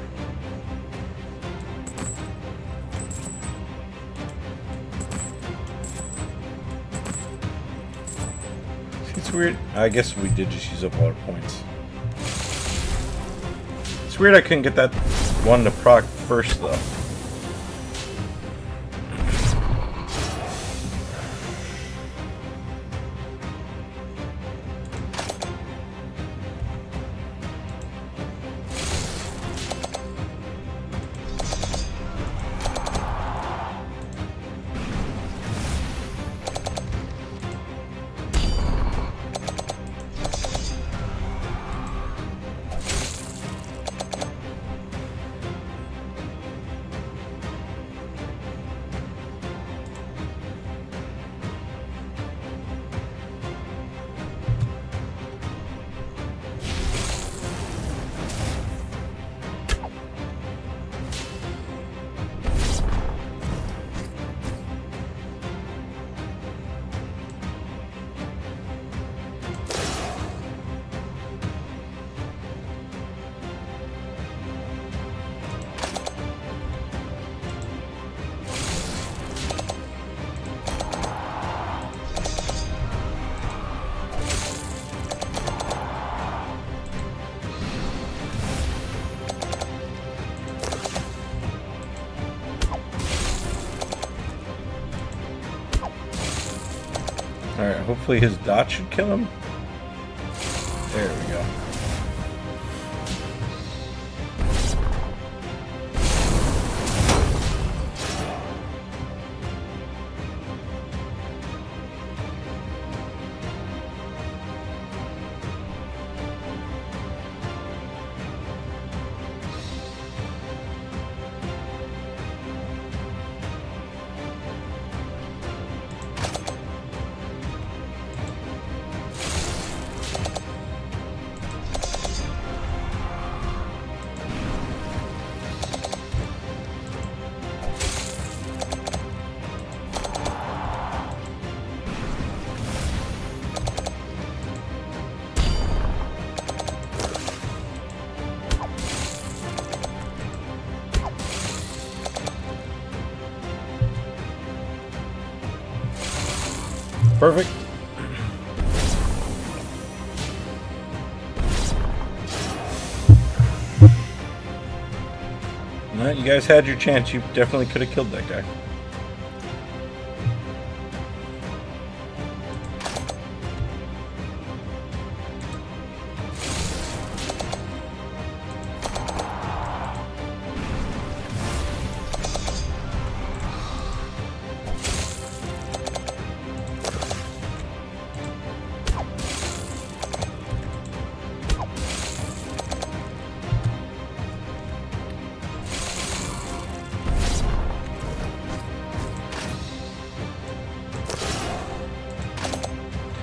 It's weird. I guess we did just use up all our points. It's weird I couldn't get that one to proc first, though. Alright, hopefully his dot should kill him. There we go. Perfect. Well, you guys had your chance. You definitely could have killed that guy.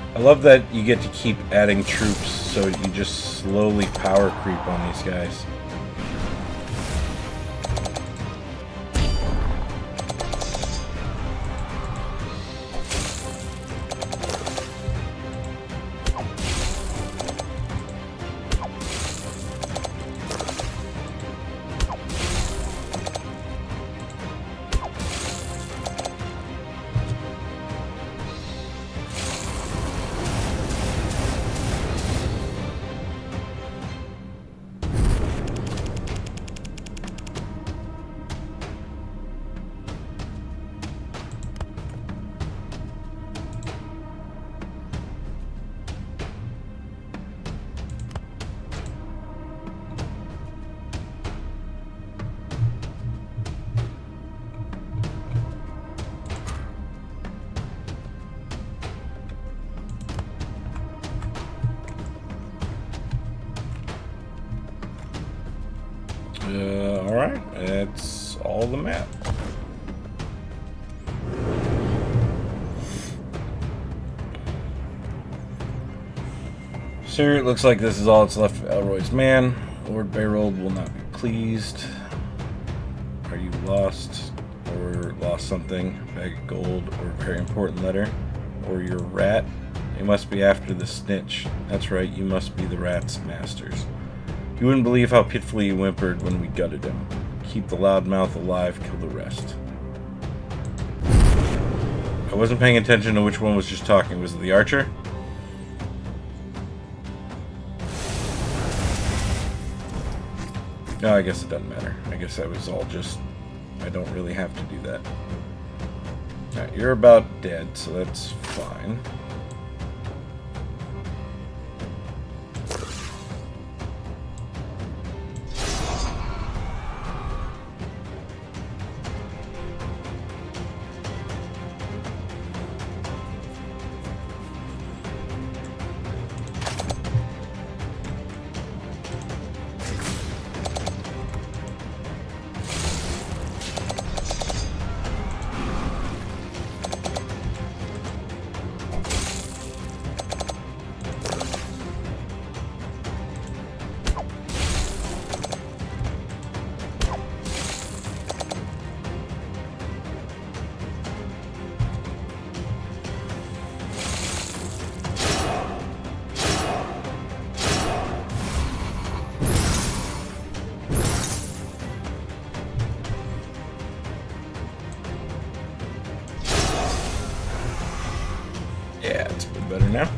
I love that you get to keep adding troops, so you just slowly power creep on these guys. Alright, that's all the map. Sir, it looks like this is all that's left of Elroy's man. Lord Bayrold will not be pleased. Are you lost or lost something? A bag of gold or a very important letter? Or your rat? They must be after the snitch. That's right, you must be the rat's masters. You wouldn't believe how pitifully he whimpered when we gutted him. Keep the loudmouth alive, kill the rest. I wasn't paying attention to which one was just talking. Was it the archer? No, I guess it doesn't matter. I guess that was all just... I don't really have to do that. Alright, you're about dead, so that's fine. Yeah, it's a bit better now.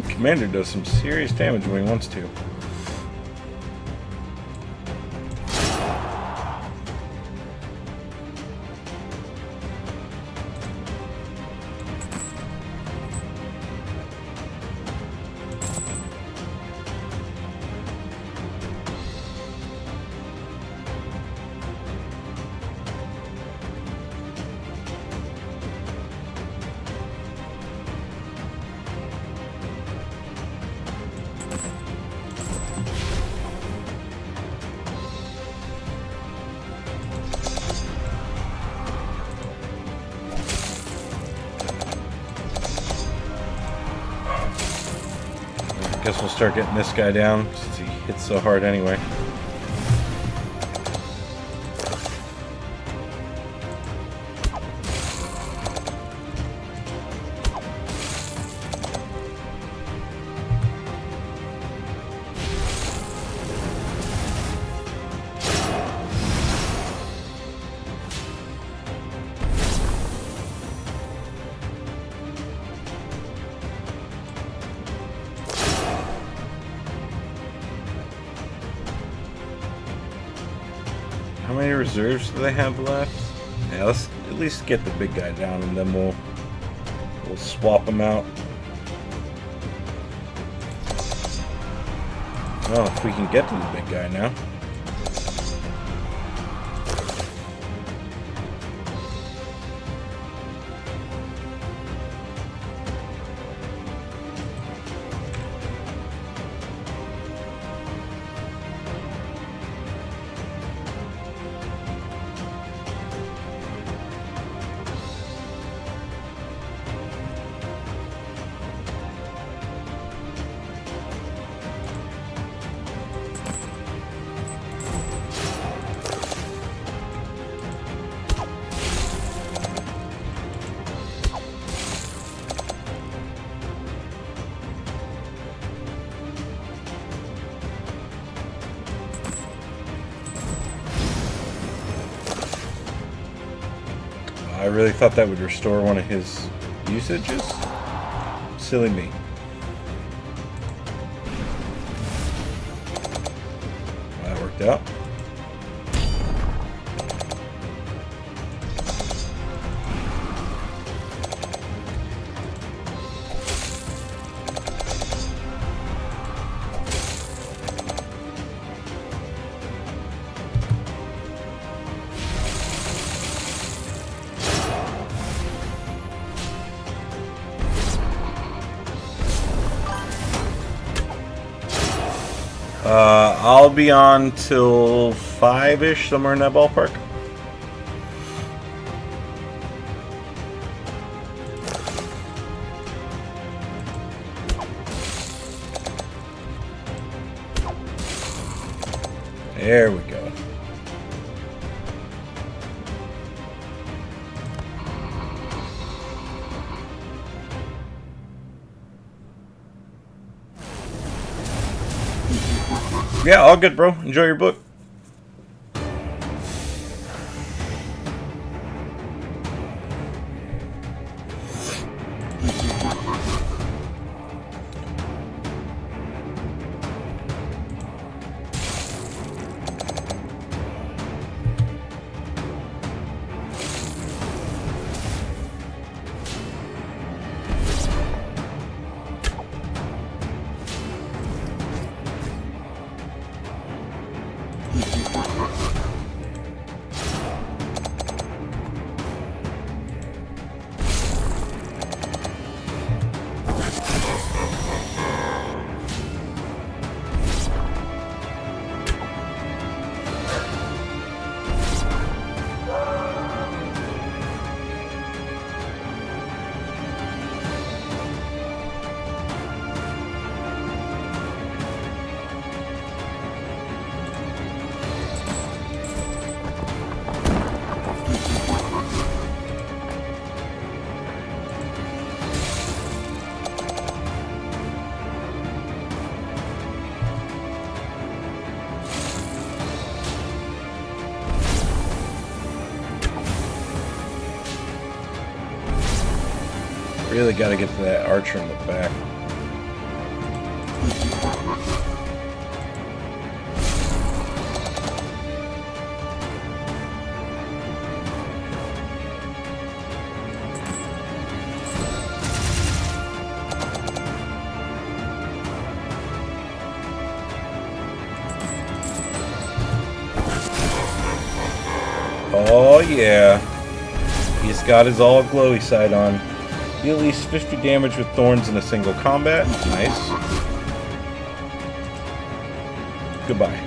Commander does some serious damage when he wants to. Guess we'll start getting this guy down since he hits so hard anyway. How many reserves do they have left? Yeah, let's at least get the big guy down, and then we'll swap him out. Well, if we can get to the big guy now. I really thought that would restore one of his usages. Silly me. Well, that worked out. I'll be on till 5-ish, somewhere in that ballpark. There we go. Yeah, all good, bro. Enjoy your book. Really got to get to that archer in the back. Oh yeah, he's got his all glowy side on. Deal at least 50 damage with thorns in a single combat. Nice. Goodbye.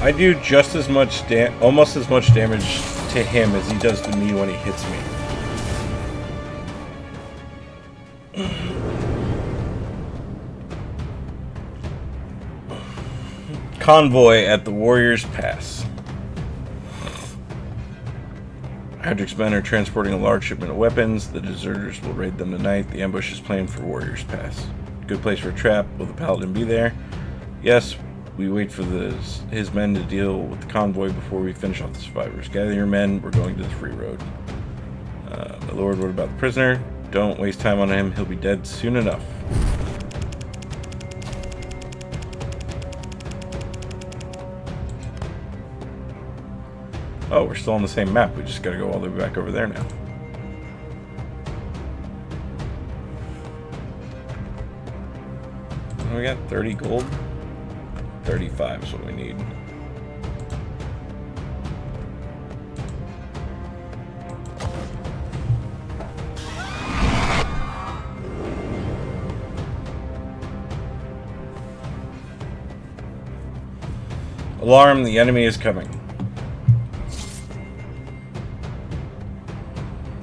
I do just as much almost as much damage to him as he does to me when he hits me. Convoy at the Warriors Pass. Hadrick's men are transporting a large shipment of weapons. The deserters will raid them tonight. The ambush is planned for Warriors Pass. Good place for a trap. Will the paladin be there? Yes. We wait for his men to deal with the convoy before we finish off the survivors. Gather your men. We're going to the free road. My lord, what about the prisoner? Don't waste time on him. He'll be dead soon enough. Oh, we're still on the same map. We just gotta go all the way back over there now. We got 30 gold. 35 is what we need. Alarm, the enemy is coming.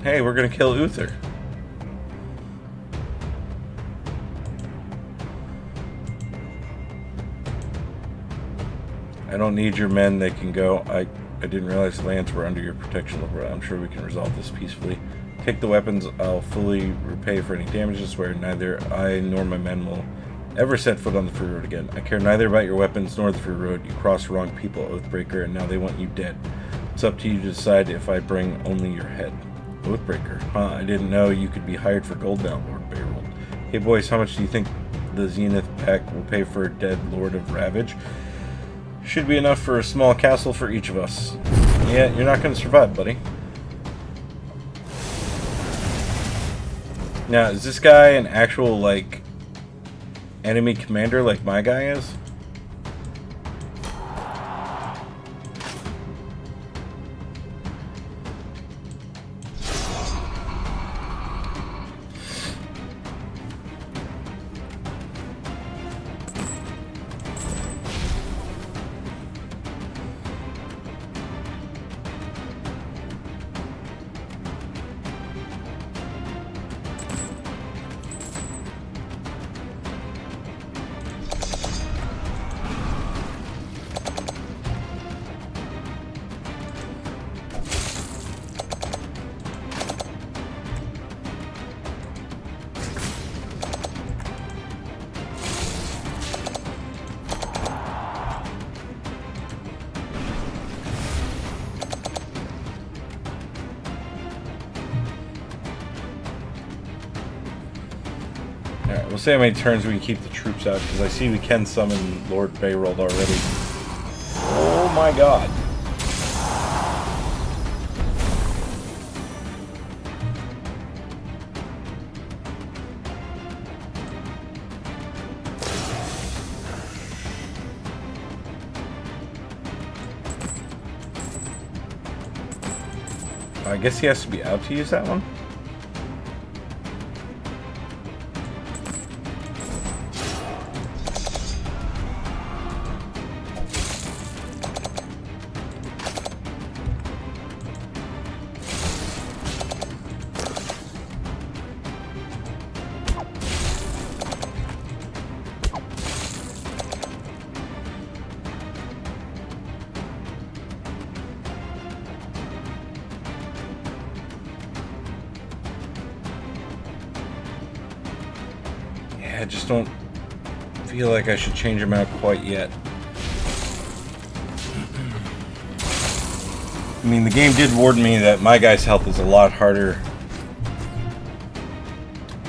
Hey, we're gonna kill Uther. I don't need your men, they can go. I didn't realize the lands were under your protection, but I'm sure we can resolve this peacefully. Take the weapons, I'll fully repay for any damages, where neither I nor my men will ever set foot on the free road again. I care neither about your weapons nor the free road. You crossed the wrong people, Oathbreaker, and now they want you dead. It's up to you to decide if I bring only your head. Oathbreaker, huh? I didn't know you could be hired for gold now, Lord Bayrold. Hey boys, how much do you think the Zenith pack will pay for a dead Lord of Ravage? Should be enough for a small castle for each of us. Yeah, you're not going to survive, buddy. Now, is this guy an actual, like, enemy commander like my guy is? Alright, we'll see how many turns we can keep the troops out, because I see we can summon Lord Bayrold already. Oh my god. I guess he has to be out to use that one? I just don't feel like I should change him out quite yet. I mean, the game did warn me that my guy's health is a lot harder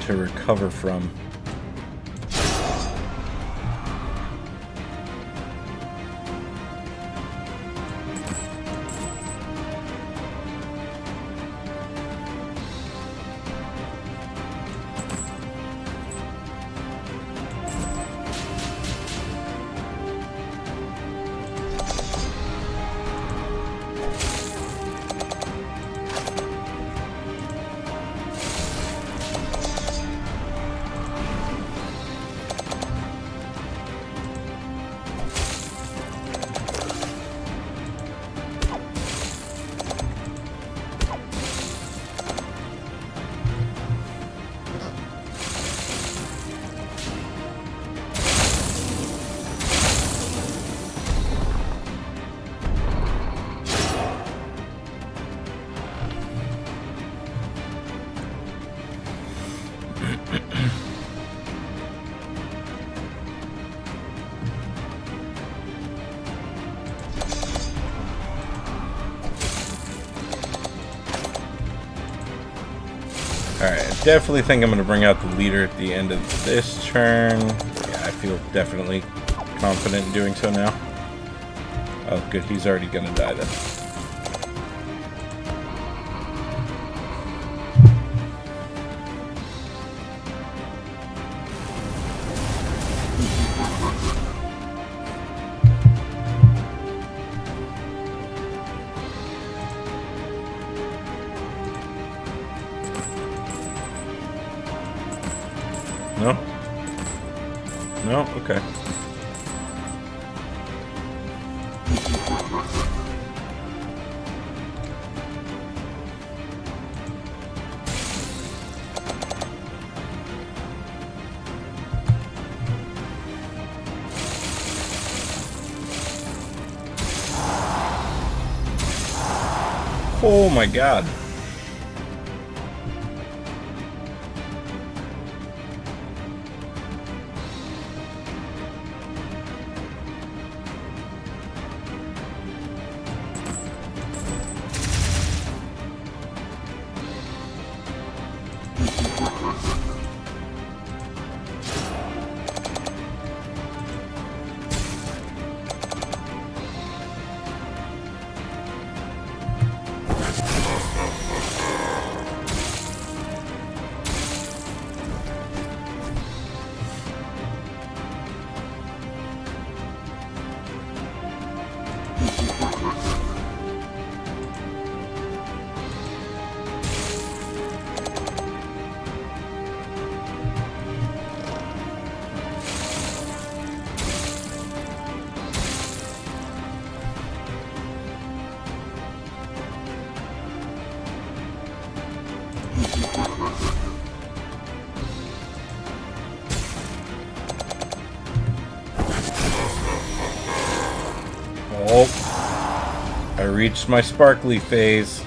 to recover from. Alright, I definitely think I'm going to bring out the leader at the end of this turn. Yeah, I feel definitely confident in doing so now. Oh, good, he's already going to die then. No? No? Okay. Oh my god. Oh, I reached my sparkly phase.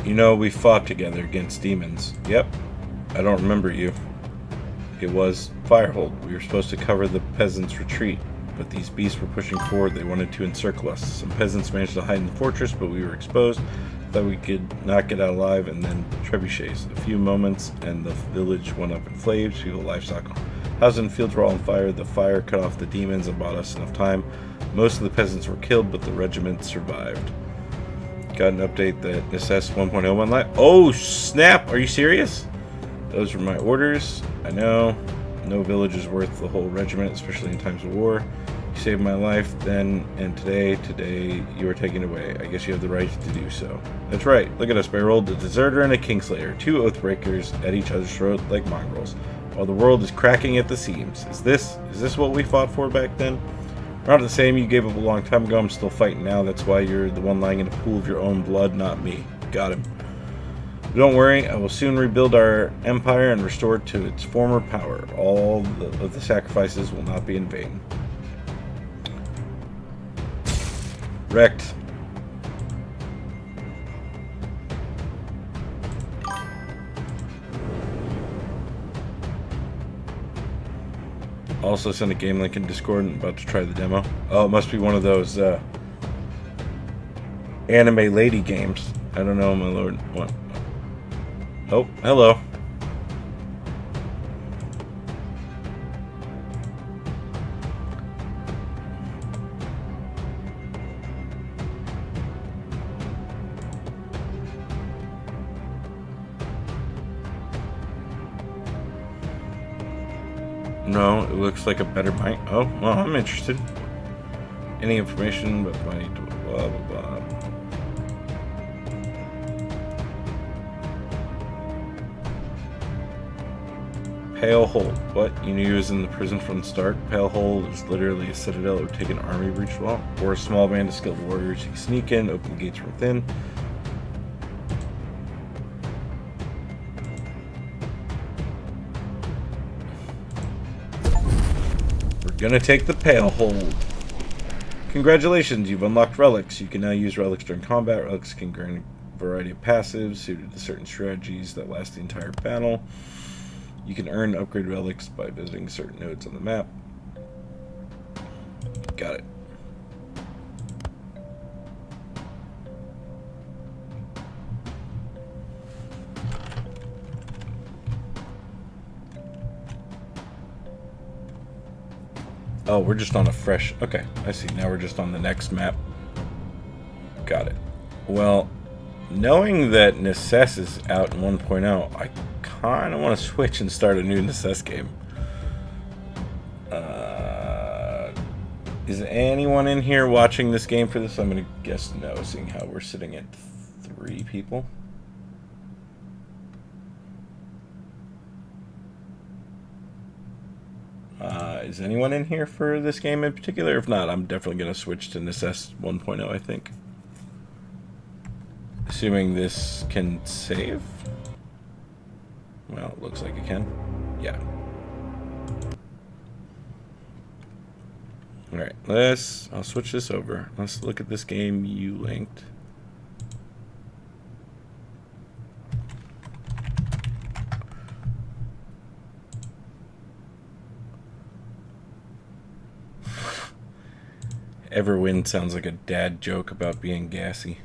You know, we fought together against demons. Yep. I don't remember you. It was Firehold. We were supposed to cover the peasants' retreat, but these beasts were pushing forward. They wanted to encircle us. Some peasants managed to hide in the fortress, but we were exposed. Thought we could not get out alive, and then trebuchets. A few moments, and the village went up in flames. People, livestock, houses and fields were all on fire. The fire cut off the demons and bought us enough time. Most of the peasants were killed, but the regiment survived. Got an update that Necesse 1.0 went live. Oh, snap! Are you serious? Those were my orders. I know. No village is worth the whole regiment, especially in times of war. You saved my life then and today. Today, you are taken away. I guess you have the right to do so. That's right. Look at us, Berold, a deserter and a kingslayer. Two oathbreakers at each other's throat like mongrels. while the world is cracking at the seams. Is this what we fought for back then? We're not the same. You gave up a long time ago. I'm still fighting now. That's why you're the one lying in a pool of your own blood, not me. Got him. But don't worry. I will soon rebuild our empire and restore it to its former power. All of the sacrifices will not be in vain. Wrecked. Also send a game link in Discord. I'm about to try the demo. Oh, it must be one of those anime lady games. I don't know, my lord. What? Oh, hello. No, it looks like a better mic. Oh, well, I'm interested. Any information about the mic? Blah, blah, blah. Pale Hold. What? You knew he was in the prison from the start? Pale Hold is literally a citadel that would take an army breach wall, or a small band of skilled warriors who sneak in, open the gates from within. Gonna take the Pale Hold. Congratulations, you've unlocked relics. You can now use relics during combat. Relics can grant a variety of passives suited to certain strategies that last the entire battle. You can earn upgrade relics by visiting certain nodes on the map. Got it. Oh, we're just on a fresh... Okay, I see. Now we're just on the next map. Got it. Well, knowing that Necesse is out in 1.0, I kind of want to switch and start a new Necesse game. Is anyone in here watching this game for this? I'm going to guess no, seeing how we're sitting at 3 people. Is anyone in here for this game in particular? If not, I'm definitely going to switch to Necesse 1.0, I think. Assuming this can save. Well, it looks like it can. Yeah. Alright, I'll switch this over. Let's look at this game you linked. Everwind sounds like a dad joke about being gassy.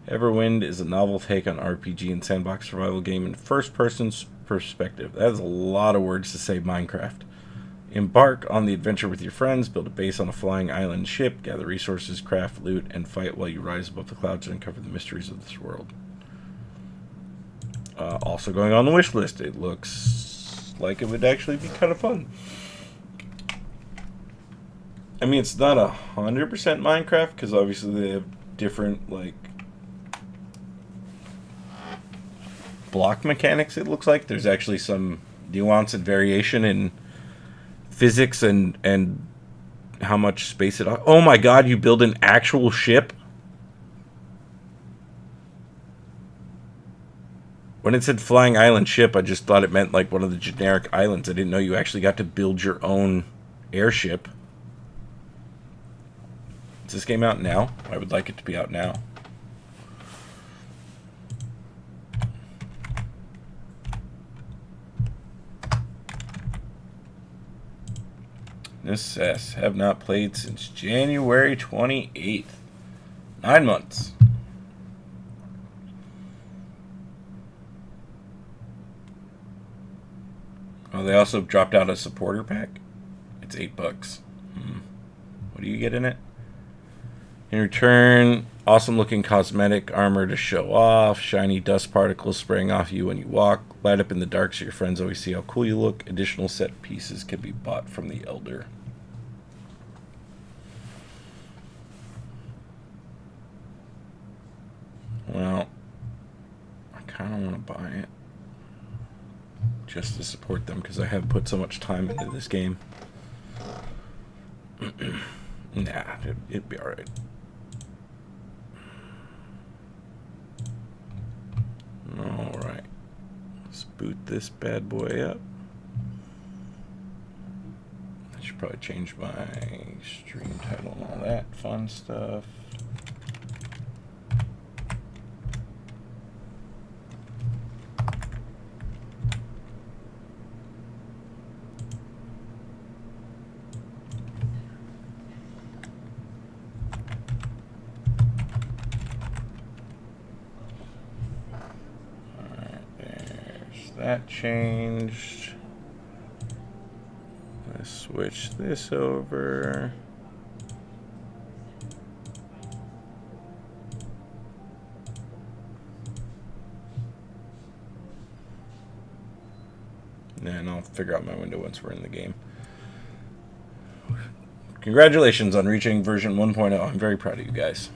Everwind is a novel take on RPG and sandbox survival game in first-person perspective. That is a lot of words to say Minecraft. Embark on the adventure with your friends, build a base on a flying island ship, gather resources, craft, loot, and fight while you rise above the clouds and uncover the mysteries of this world. Also going on the wish list, it looks like it would actually be kind of fun. I mean, it's not 100% Minecraft, because obviously they have different, like, block mechanics, it looks like. There's actually some nuance and variation in physics and how much space it... Oh my god, you build an actual ship? When it said flying island ship, I just thought it meant like one of the generic islands. I didn't know you actually got to build your own airship. Is this game out now? I would like it to be out now. Necesse. Have not played since January 28th. 9 months. Oh, they also dropped out a supporter pack. It's $8. What do you get in it? In return, awesome looking cosmetic armor to show off, shiny dust particles spraying off you when you walk, light up in the dark so your friends always see how cool you look. Additional set pieces can be bought from the Elder. Well, buy it just to support them because I have put so much time into this game. Nah, it'd be alright. Alright. Let's boot this bad boy up. I should probably change my stream title and all that fun stuff. That changed. Let's switch this over. And I'll figure out my window once we're in the game. Congratulations on reaching version 1.0. I'm very proud of you guys.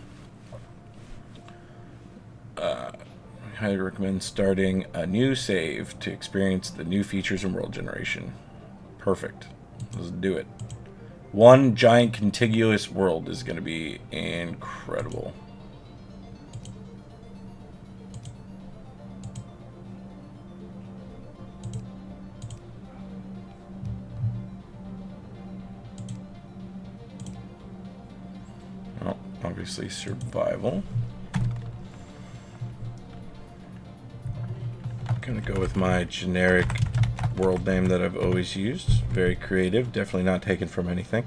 I highly recommend starting a new save to experience the new features in world generation. Perfect. Let's do it. One giant contiguous world is going to be incredible. Well, obviously survival. Gonna go with my generic world name that I've always used. Very creative, definitely not taken from anything.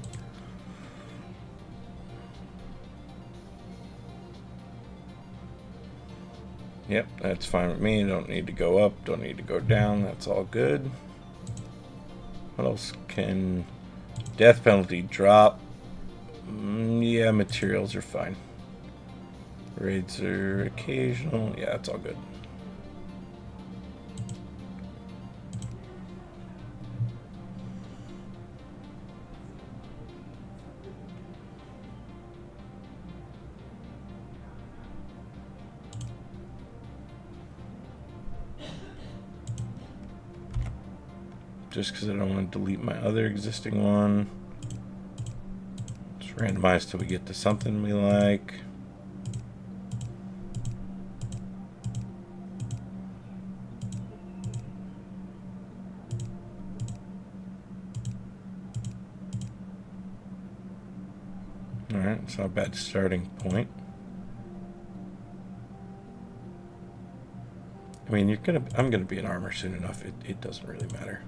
Yep, that's fine with me. Don't need to go up, don't need to go down. That's all good. What else can... Death penalty drop. Yeah, materials are fine. Raids are occasional. Yeah, that's all good. Just because I don't want to delete my other existing one. Just randomize till we get to something we like. Alright, it's not a bad starting point. I mean, I'm gonna be in armor soon enough. It doesn't really matter.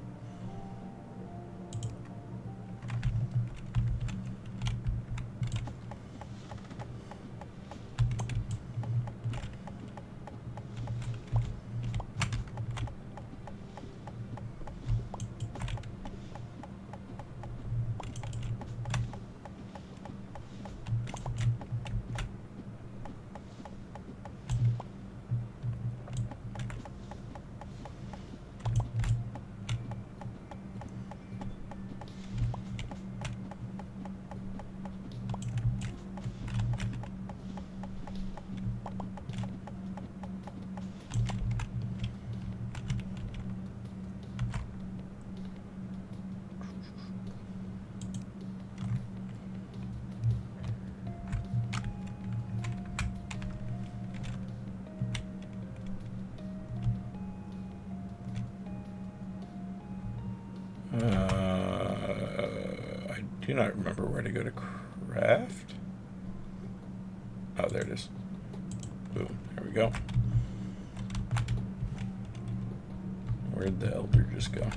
I do not remember where to go to craft. Oh, there it is. Boom. There we go. Where'd the elder just go?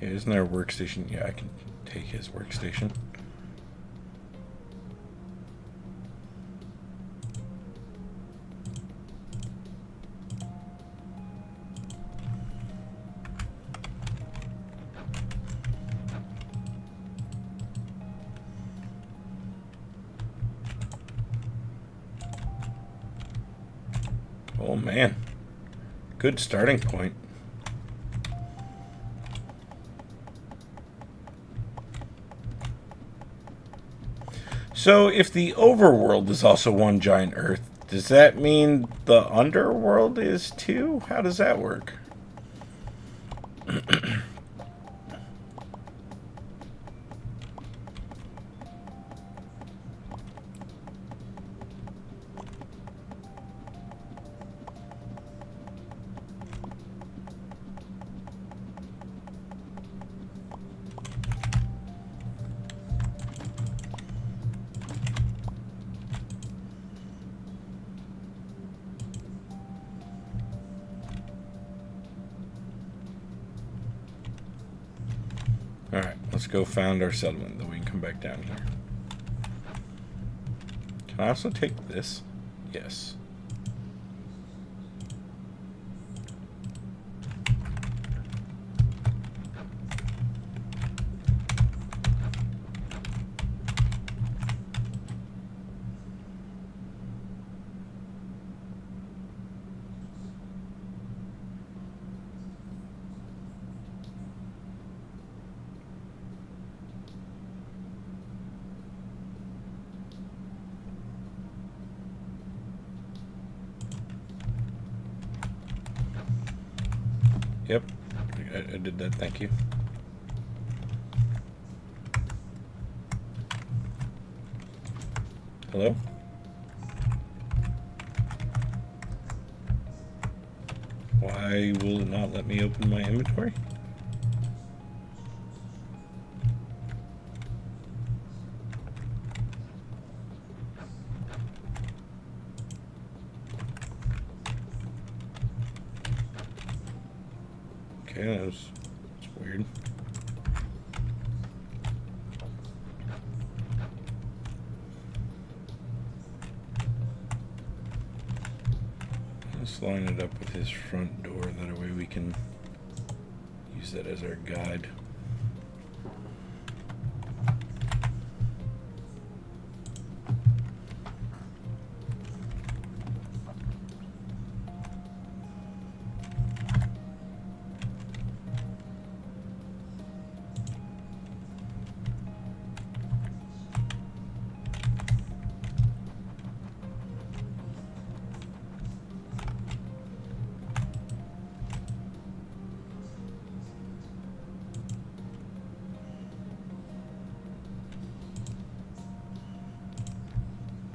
Yeah, isn't there a workstation? Yeah, I can take his workstation. Oh man, good starting point. So, if the overworld is also one giant Earth, does that mean the underworld is too? How does that work? Alright, let's go found our settlement, then we can come back down here. Can I also take this? Yes. Yep, I did that, thank you. Hello? Why will it not let me open my inventory? Okay, that's weird. Let's line it up with his front door, that way we can use that as our guide.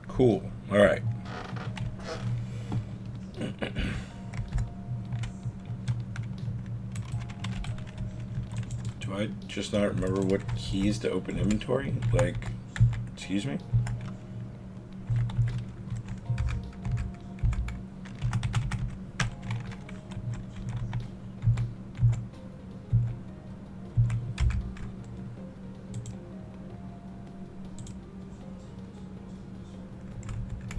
Cool. All right. Do I just not remember what keys to open inventory? Like, excuse me?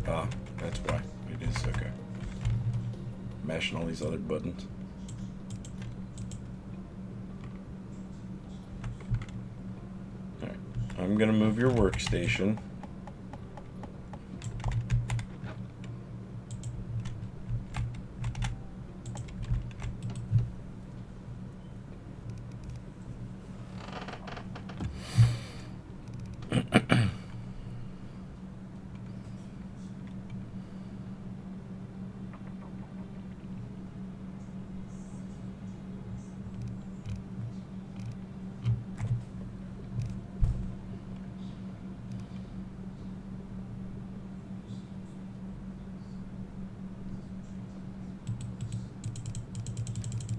Ah, that's why. It is, okay. Mashing all these other buttons. Alright, I'm gonna move your workstation.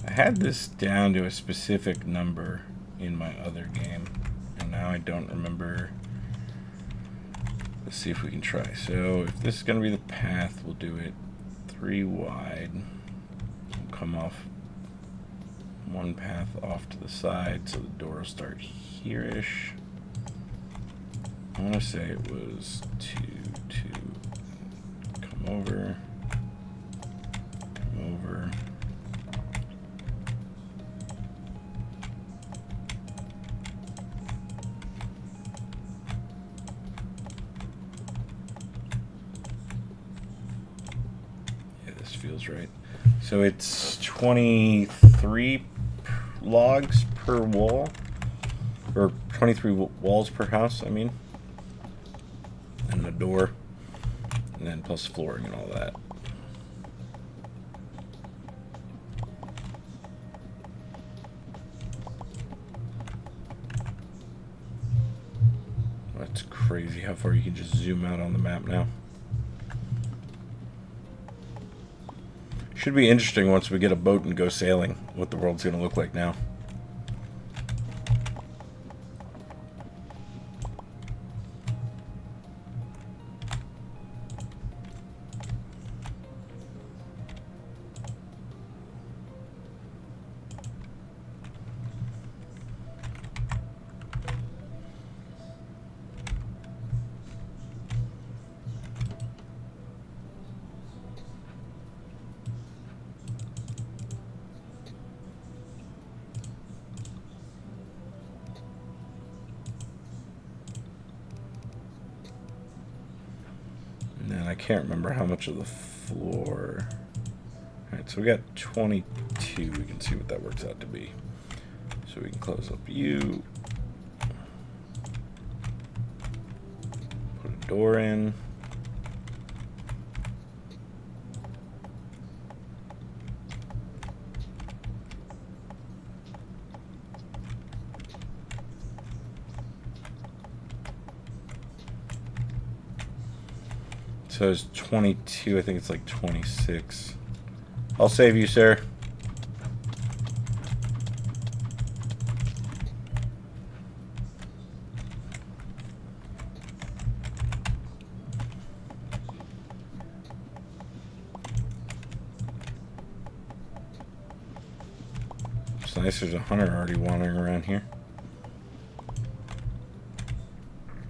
I had this down to a specific number in my other game, and now I don't remember. Let's see if we can try. So if this is going to be the path, we'll do it 3 wide. We'll come off one path off to the side, so the door will start here-ish. I want to say it was 2, 2, come over, come over. Feels right. So it's 23 logs per wall, or 23 walls per house, I mean. and a door, and then plus flooring and all that. That's crazy how far you can just zoom out on the map now. Should be interesting once we get a boat and go sailing, what the world's going to look like now. And I can't remember how much of the floor. Alright, so we got 22. We can see what that works out to be. So we can close up you. Put a door in. So it's 22, I think it's like 26. I'll save you, sir. It's nice there's a hunter already wandering around here.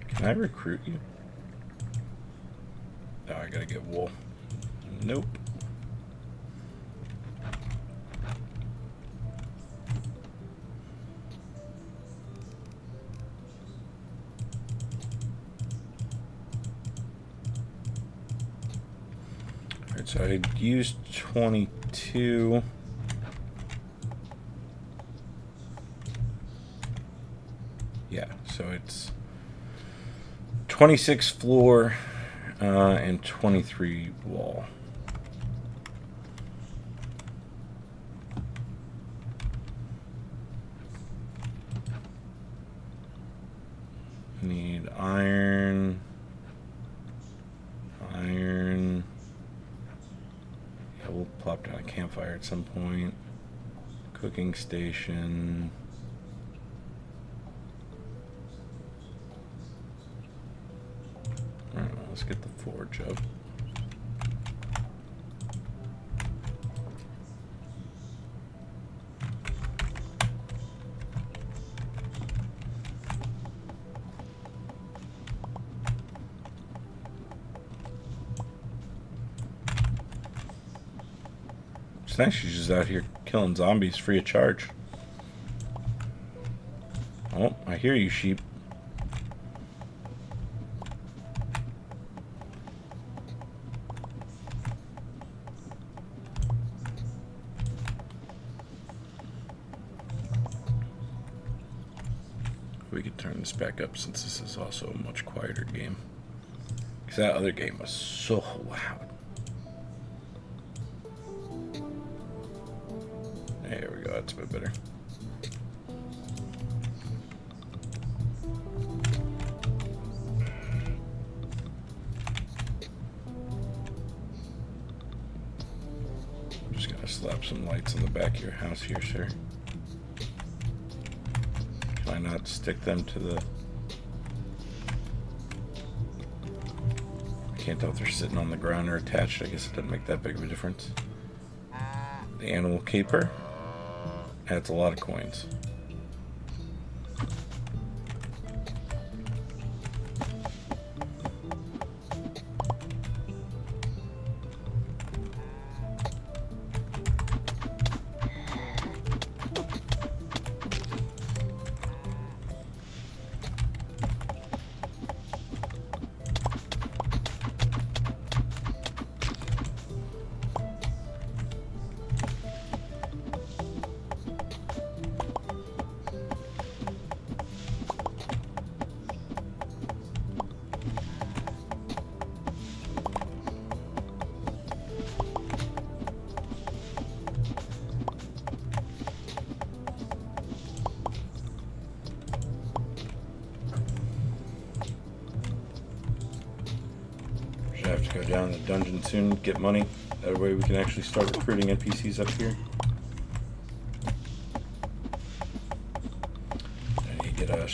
Can I recruit you? Oh, I gotta get wool. Nope. Alright, so I used 22. Yeah, so it's 26 floor. And 23 wall. Need iron. Iron. Yeah, we'll plop down a campfire at some point. Cooking station. Let's get the forge up. It's nice she's just out here killing zombies free of charge. Oh, I hear you, sheep. We could turn this back up since this is also a much quieter game. Because that other game was so loud. There we go, that's a bit better. I'm just gonna slap some lights on the back of your house here, sir. Why not stick them to the... I can't tell if they're sitting on the ground or attached. I guess it doesn't make that big of a difference. The animal caper adds a lot of coins. go down the dungeon soon, get money. That way we can actually start recruiting NPCs up here. I need to get a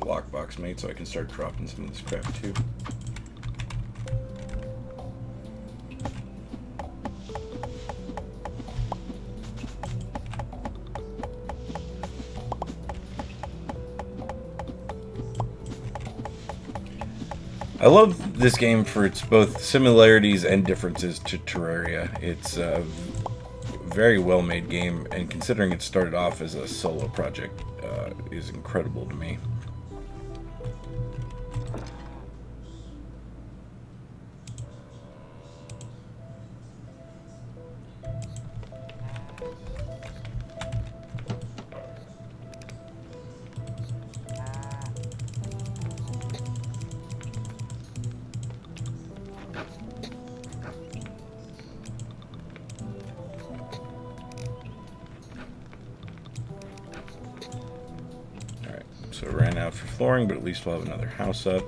lockbox made so I can start dropping some of this crap too. I love this game for its both similarities and differences to Terraria. It's a very well made game, and considering it started off as a solo project, is incredible to me. So ran out for flooring, but at least we'll have another house up.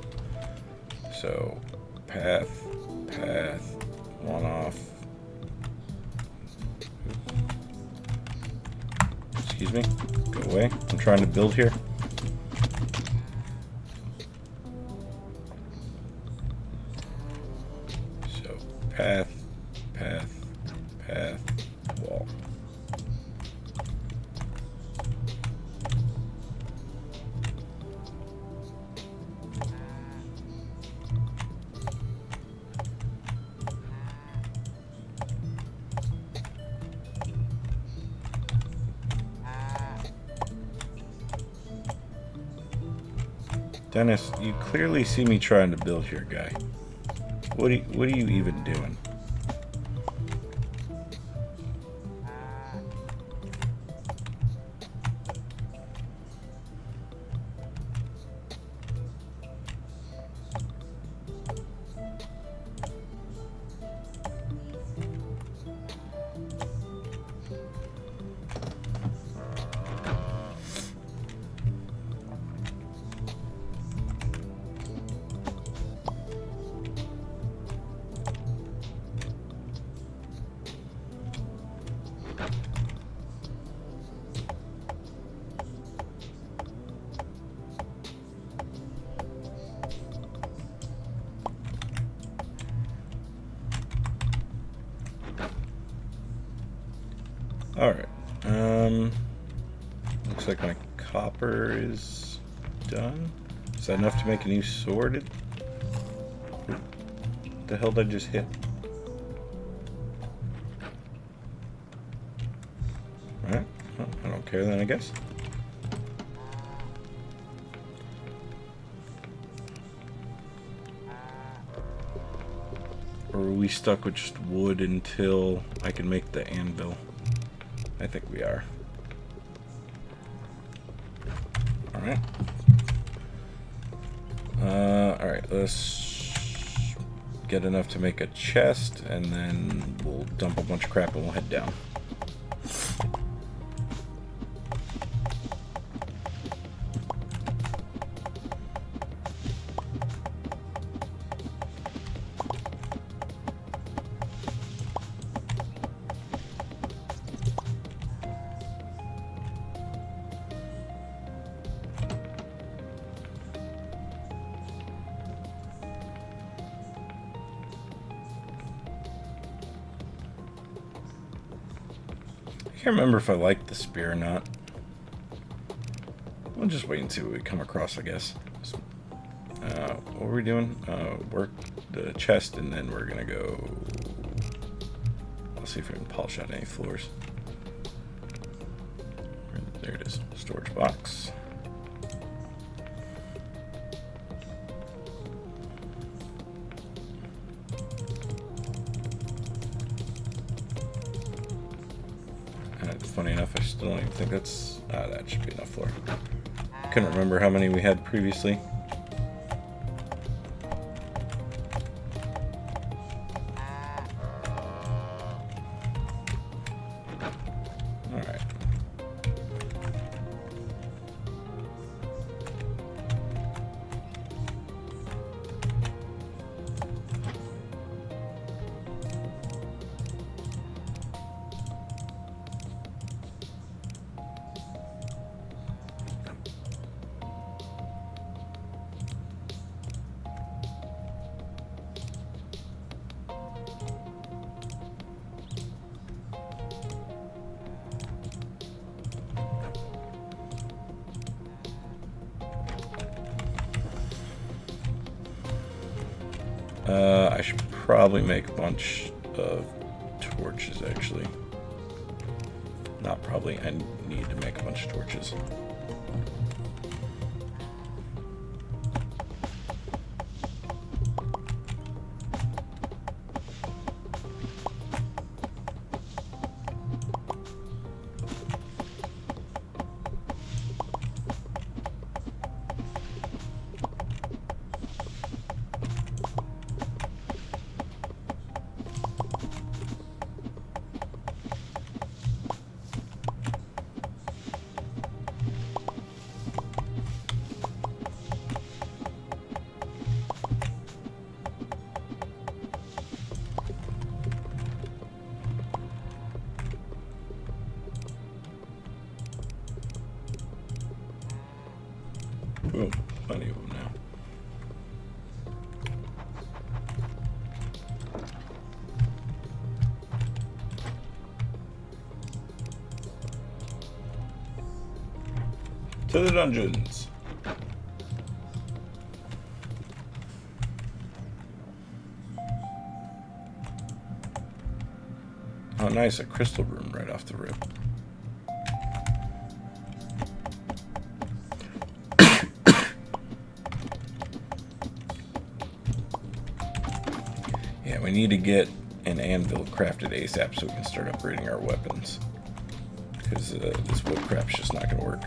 So path, one off. Excuse me, go away. I'm trying to build here. So path, wall. Dennis, you clearly see me trying to build here, guy. What are you even doing? Alright, looks like my copper is done. Is that enough to make a new sword? What the hell did I just hit? Alright, well, I don't care then, I guess. Or are we stuck with just wood until I can make the anvil? I think we are. Alright. Alright, let's get enough to make a chest, and then we'll dump a bunch of crap and we'll head down. I can't remember if I liked the spear or not. We'll just wait and see what we come across, I guess. What were we doing? Work the chest, and then we're gonna go... Let's see if we can polish out any floors. There it is. Storage box. Funny enough, I still don't even think that's... that should be enough floor. Couldn't remember how many we had previously. Alright. I should probably make a bunch of torches, actually. Not probably, I need to make a bunch of torches. Boom, plenty of them now. To the dungeons. Oh, nice, a crystal room right off the rip. Yeah, we need to get an anvil crafted ASAP so we can start upgrading our weapons. Because this wood crap's just not going to work.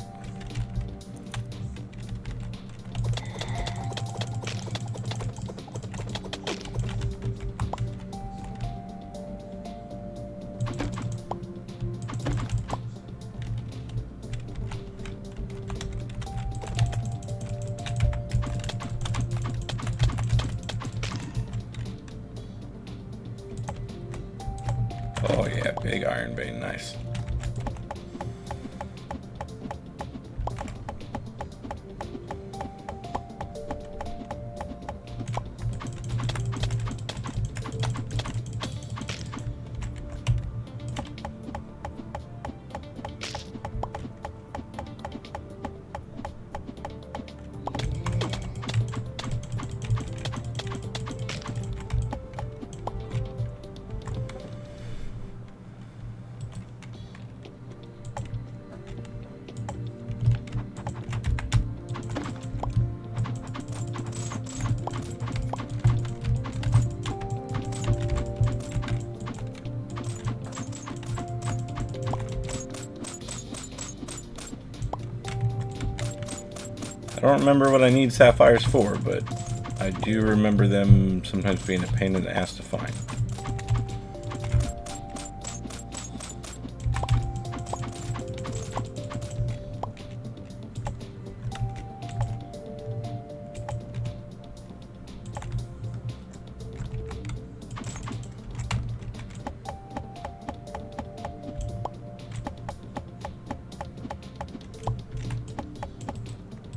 Oh yeah, big iron vein, nice. I don't remember what I need sapphires for, but I do remember them sometimes being a pain in the ass to find.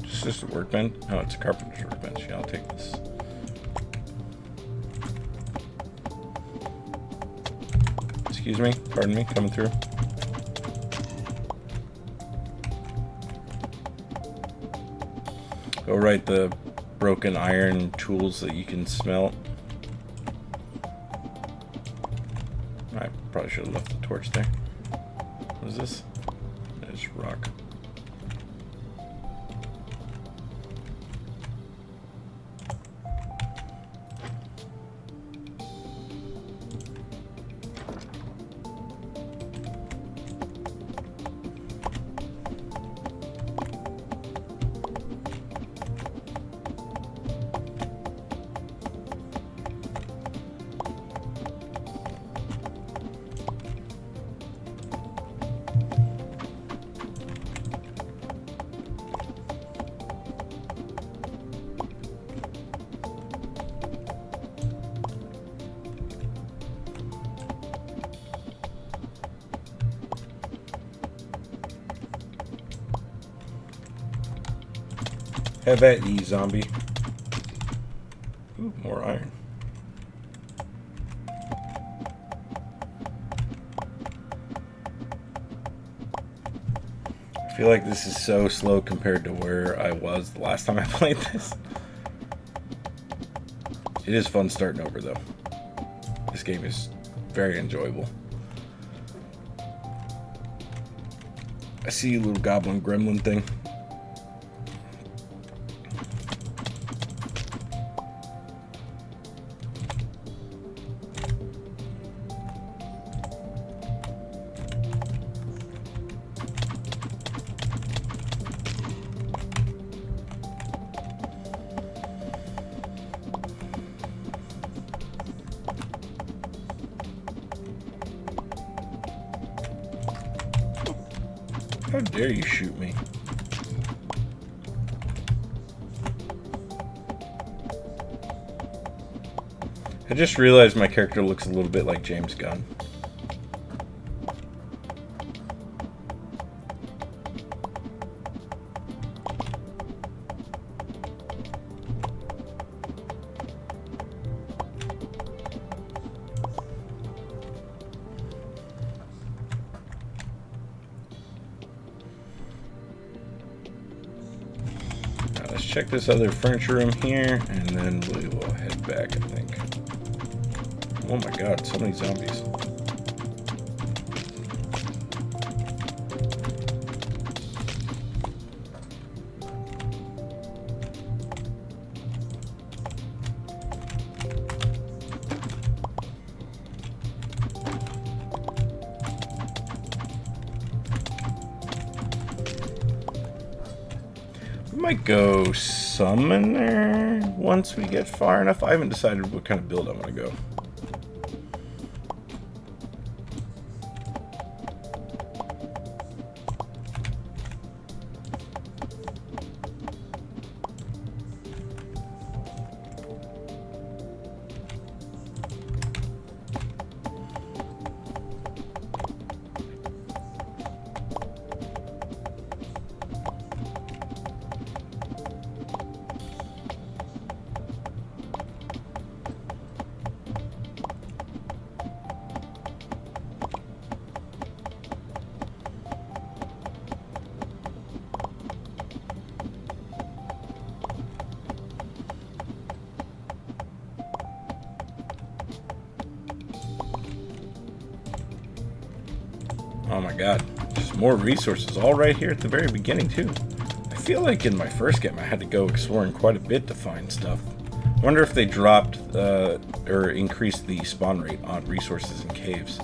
Is this a workbench? Oh, it's a carpenter's workbench. Yeah, I'll take this. Excuse me, pardon me, coming through. Oh, right, the broken iron tools that you can smelt. I probably should have left the torch there. What is this? It's rock. Have at ye, zombie. Ooh, more iron. I feel like this is so slow compared to where I was the last time I played this. It is fun starting over, though. This game is very enjoyable. I see you, little goblin gremlin thing. How dare you shoot me? I just realized my character looks a little bit like James Gunn. Let's check this other furniture room here, and then we will head back, I think. Oh my god, so many zombies. We might go summoner once we get far enough. I haven't decided what kind of build I want to go. Oh my god, just more resources all right here at the very beginning too. I feel like in my first game I had to go exploring quite a bit to find stuff. I wonder if they dropped or increased the spawn rate on resources in caves.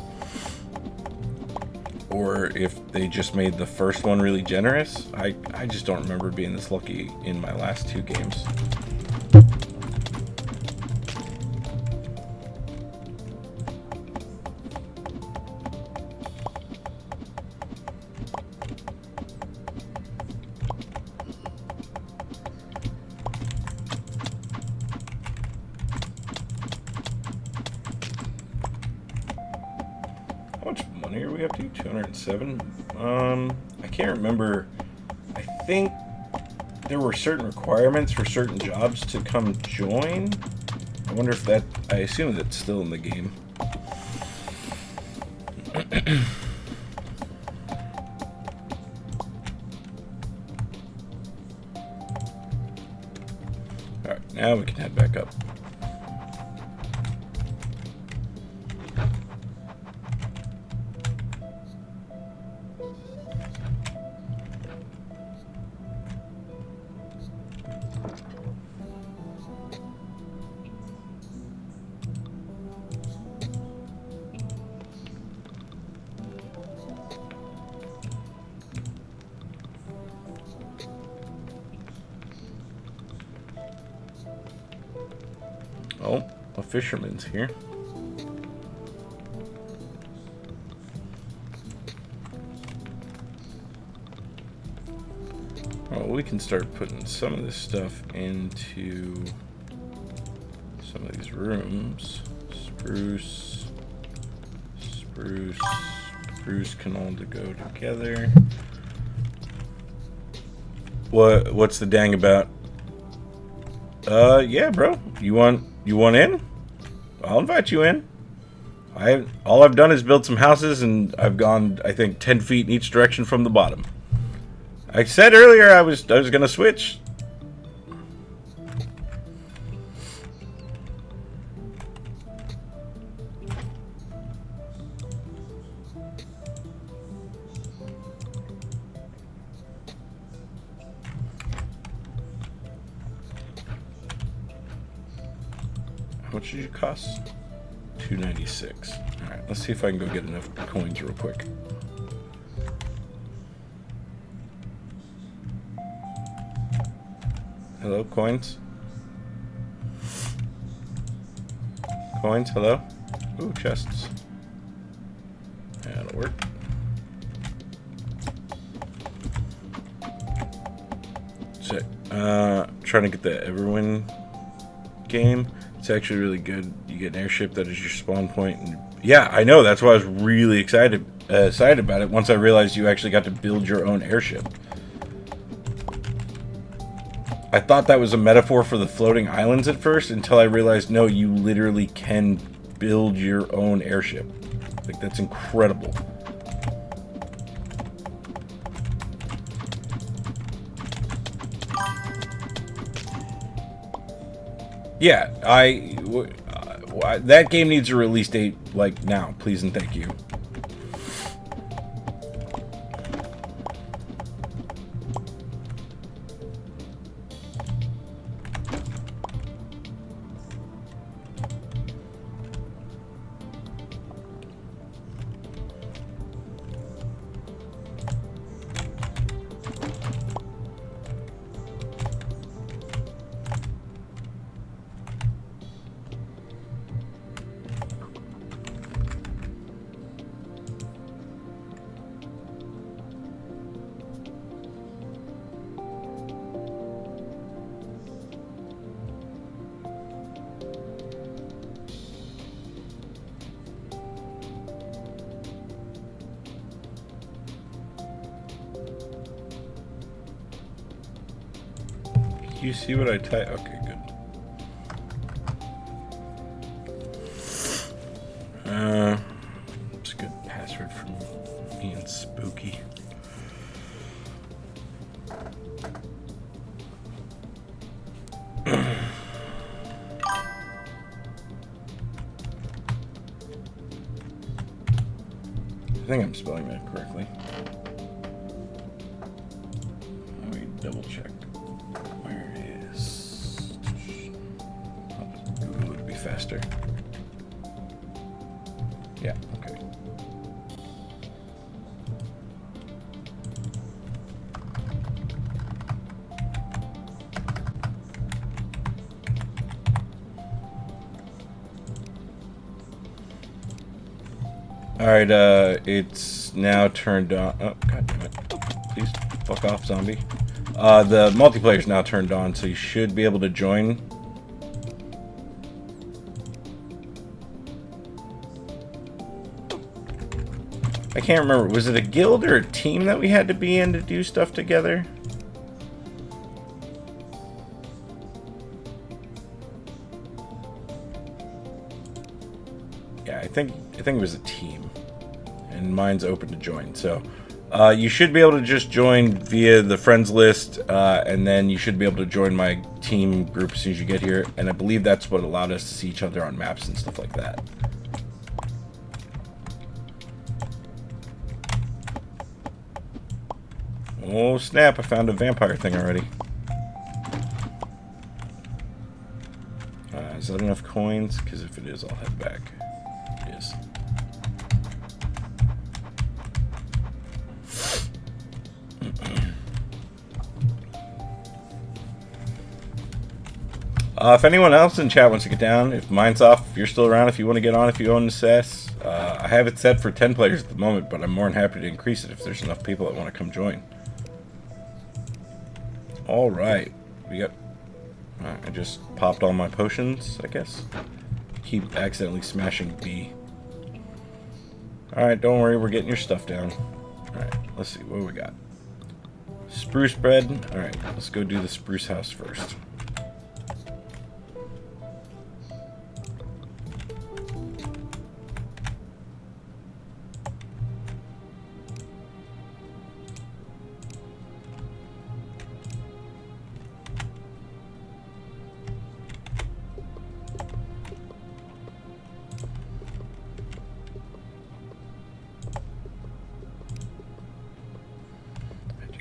Or if they just made the first one really generous. I just don't remember being this lucky in my last two games. How much money are we up to? 207? I can't remember. I think there were certain requirements for certain jobs to come join. I wonder if that... I assume that's still in the game. Alright, now we can head back up. Oh, a fisherman's here. Well, we can start putting some of this stuff into some of these rooms. Spruce, spruce, spruce can all go together. What's the dang about? Yeah, bro. You want in? I'll invite you in. All I've done is build some houses, and I've gone, I think, 10 feet in each direction from the bottom. I said earlier I was gonna switch. How much did you cost? $296. Alright, let's see if I can go get enough coins real quick. Hello, coins? Coins, hello? Ooh, chests. That'll work. So, trying to get the Everwin game. It's actually really good. You get an airship that is your spawn point. And yeah, I know. That's why I was really excited about it once I realized you actually got to build your own airship. I thought that was a metaphor for the floating islands at first until I realized, no, you literally can build your own airship. Like, that's incredible. Yeah, that game needs a release date, like, now, please and thank you. You see what I type? Okay, good. It's a good password for me and Spooky. I think I'm spelling that correctly. Let me double check. Google would be faster. Yeah, okay. Alright, it's now turned on. Oh, god damn it. Please fuck off, zombie. The multiplayer's now turned on, so you should be able to join. I can't remember. Was it a guild or a team that we had to be in to do stuff together? Yeah, I think it was a team. And mine's open to join. So you should be able to just join via the friends list, and then you should be able to join my team group as soon as you get here. And I believe that's what allowed us to see each other on maps and stuff like that. Oh snap, I found a vampire thing already. Is that enough coins? Because if it is, I'll head back. It is. If anyone else in chat wants to get down, if mine's off, if you're still around, if you want to get on, if you own Necesse, I have it set for 10 players at the moment, but I'm more than happy to increase it if there's enough people that want to come join. Alright, we got... I just popped all my potions, I guess. Keep accidentally smashing B. Alright, don't worry, we're getting your stuff down. Alright, let's see, what do we got? Spruce bread. Alright, let's go do the spruce house first.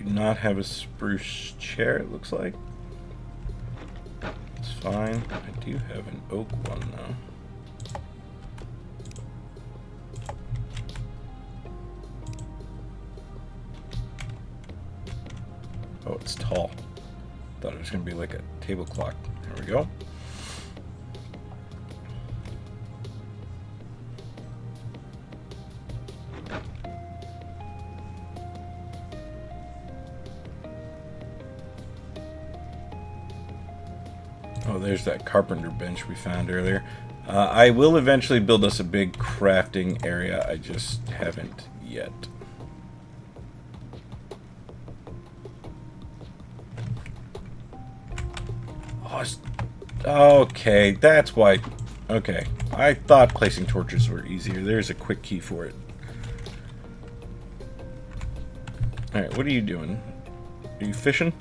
Not have a spruce chair, it looks like. It's fine. I do have an oak one, though. Oh, it's tall. Thought it was going to be like a table clock. There we go. Oh, there's that carpenter bench we found earlier. I will eventually build us a big crafting area. I just haven't yet. Okay, that's why. Okay, I thought placing torches were easier. There's a quick key for it. Alright, what are you doing? Are you fishing?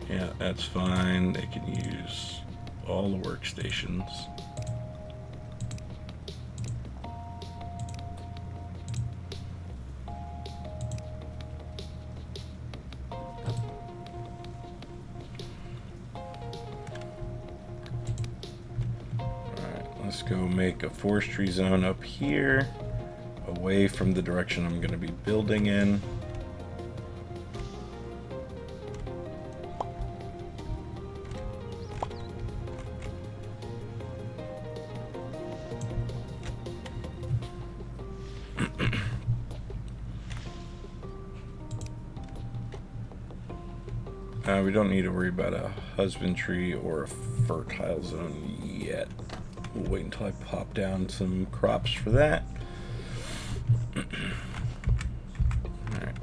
Yeah, that's fine. They can use all the workstations. Alright, let's go make a forestry zone up here, away from the direction I'm going to be building in. We don't need to worry about a husbandry or a fertile zone yet. We'll wait until I pop down some crops for that. Alright,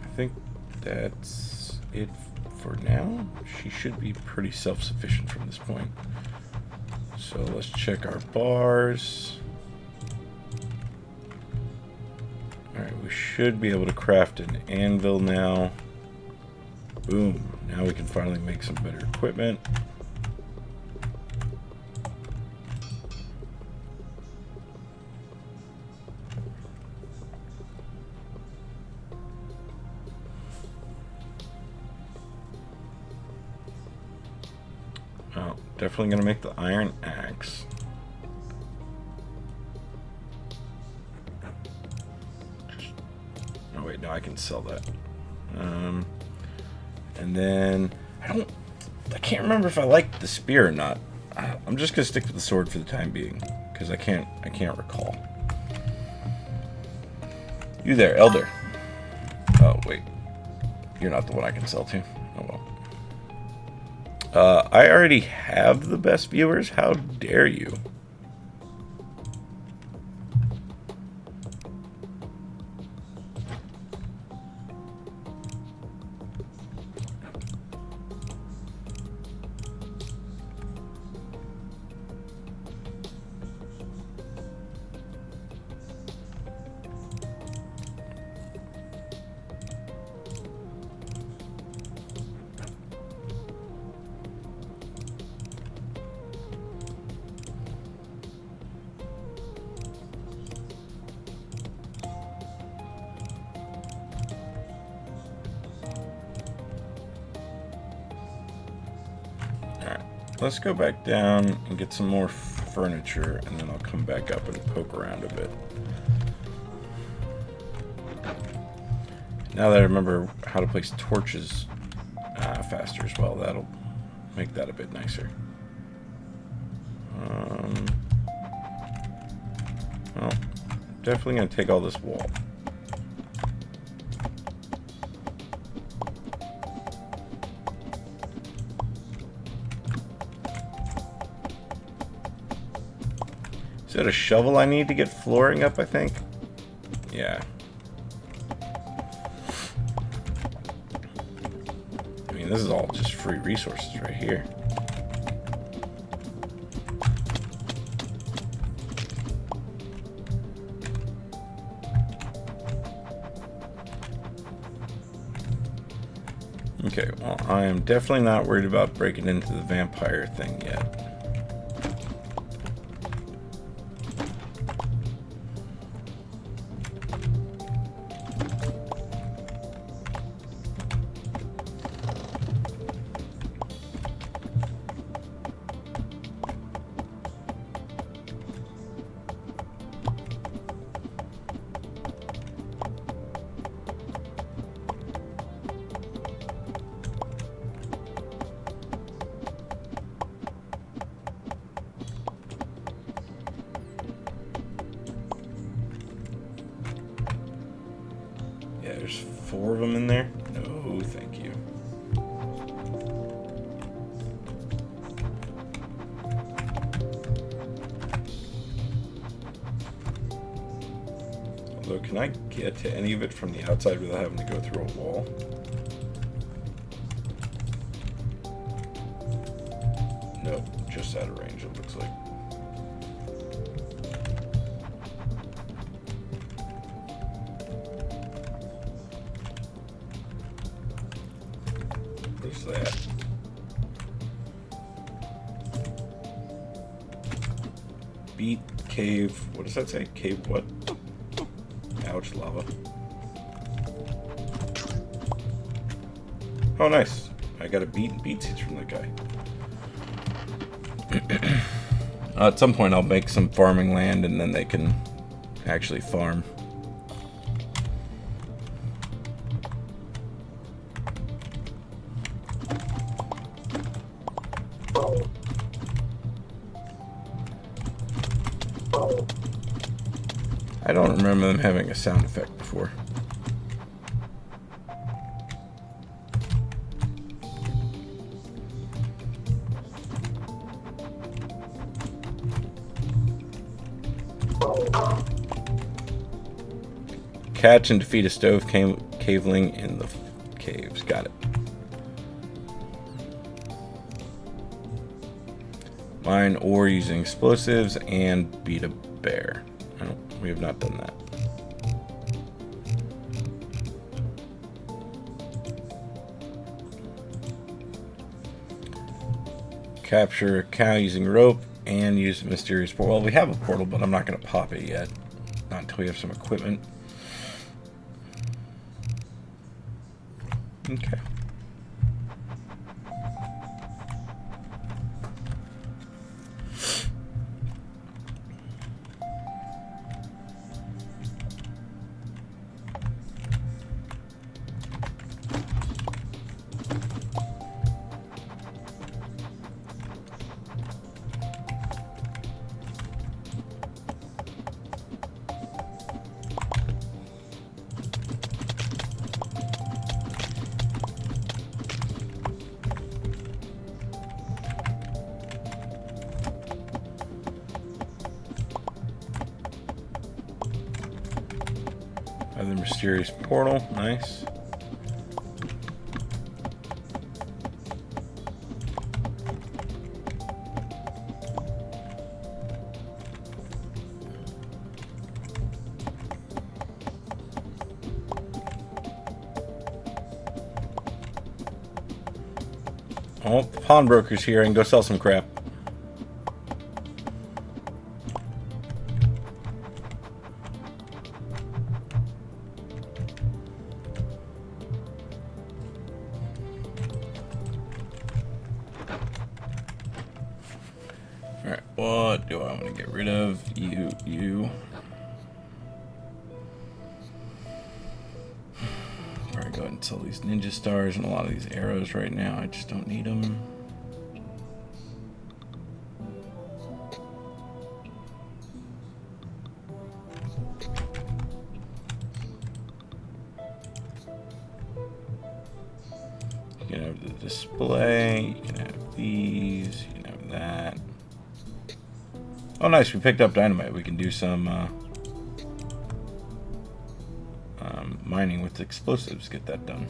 I think that's it for now. She should be pretty self-sufficient from this point. So let's check our bars. Alright, we should be able to craft an anvil now. Boom. Now we can finally make some better equipment. Oh, definitely going to make the iron axe. Oh wait, no, I can sell that. And then I can't remember if I like the spear or not. I'm just gonna stick with the sword for the time being because I can't recall. You there, Elder? Oh wait, you're not the one I can sell to. Oh well. I already have the best viewers. How dare you? Let's go back down and get some more furniture, and then I'll come back up and poke around a bit. Now that I remember how to place torches faster as well, that'll make that a bit nicer. Well, definitely going to take all this wall. Is that a shovel I need to get flooring up, I think? Yeah. mean, this is all just free resources right here. Okay, well, I am definitely not worried about breaking into the vampire thing yet. There's 4 of them in there? No, thank you. Although, can I get to any of it from the outside without having to go through a wall? Nope, just out of range, it looks like. What's that? Beat cave. What does that say? Cave what? Ouch, lava. Oh, nice. I got a beat seeds from that guy. At some point, I'll make some farming land, and then they can actually farm. I don't remember them having a sound effect before. Catch and defeat a stove caveling in the caves. Got it. Mine ore using explosives and beat a bear. No, we have not done that. Capture a cow using rope and use a mysterious portal. Well, we have a portal, but I'm not going to pop it yet. Not until we have some equipment. Okay. Another mysterious portal. Nice. Oh, the pawnbroker's here. I can go sell some crap. Alright, what do I want to get rid of? You. Probably go ahead and sell these ninja stars and a lot of these arrows right now. I just don't need them. You can have the display, you can have these, you can have that. Oh nice, we picked up dynamite. We can do some mining with explosives, get that done.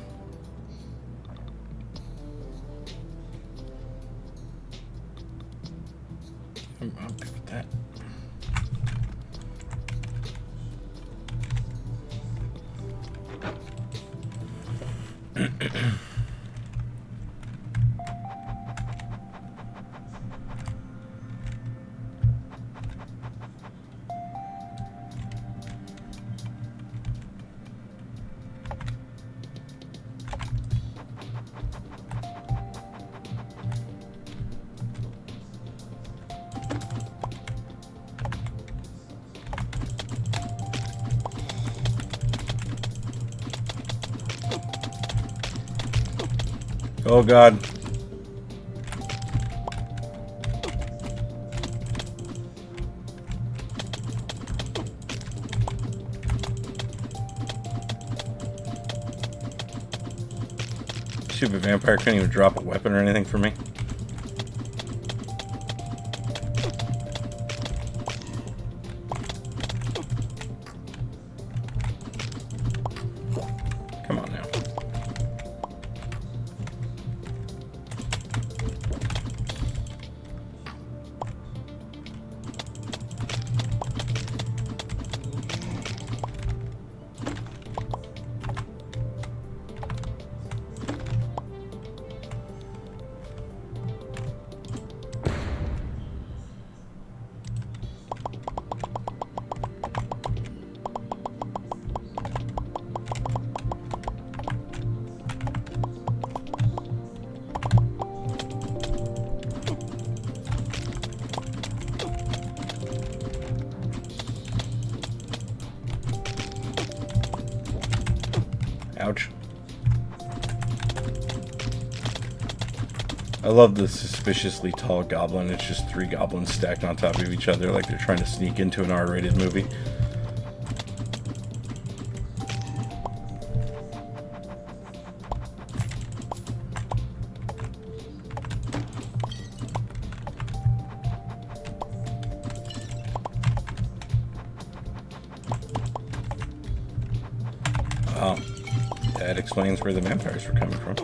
Oh God. Stupid vampire couldn't even drop a weapon or anything for me. Come on now. Ouch. I love the suspiciously tall goblin. It's just 3 goblins stacked on top of each other like they're trying to sneak into an R-rated movie. That explains where the vampires were coming from.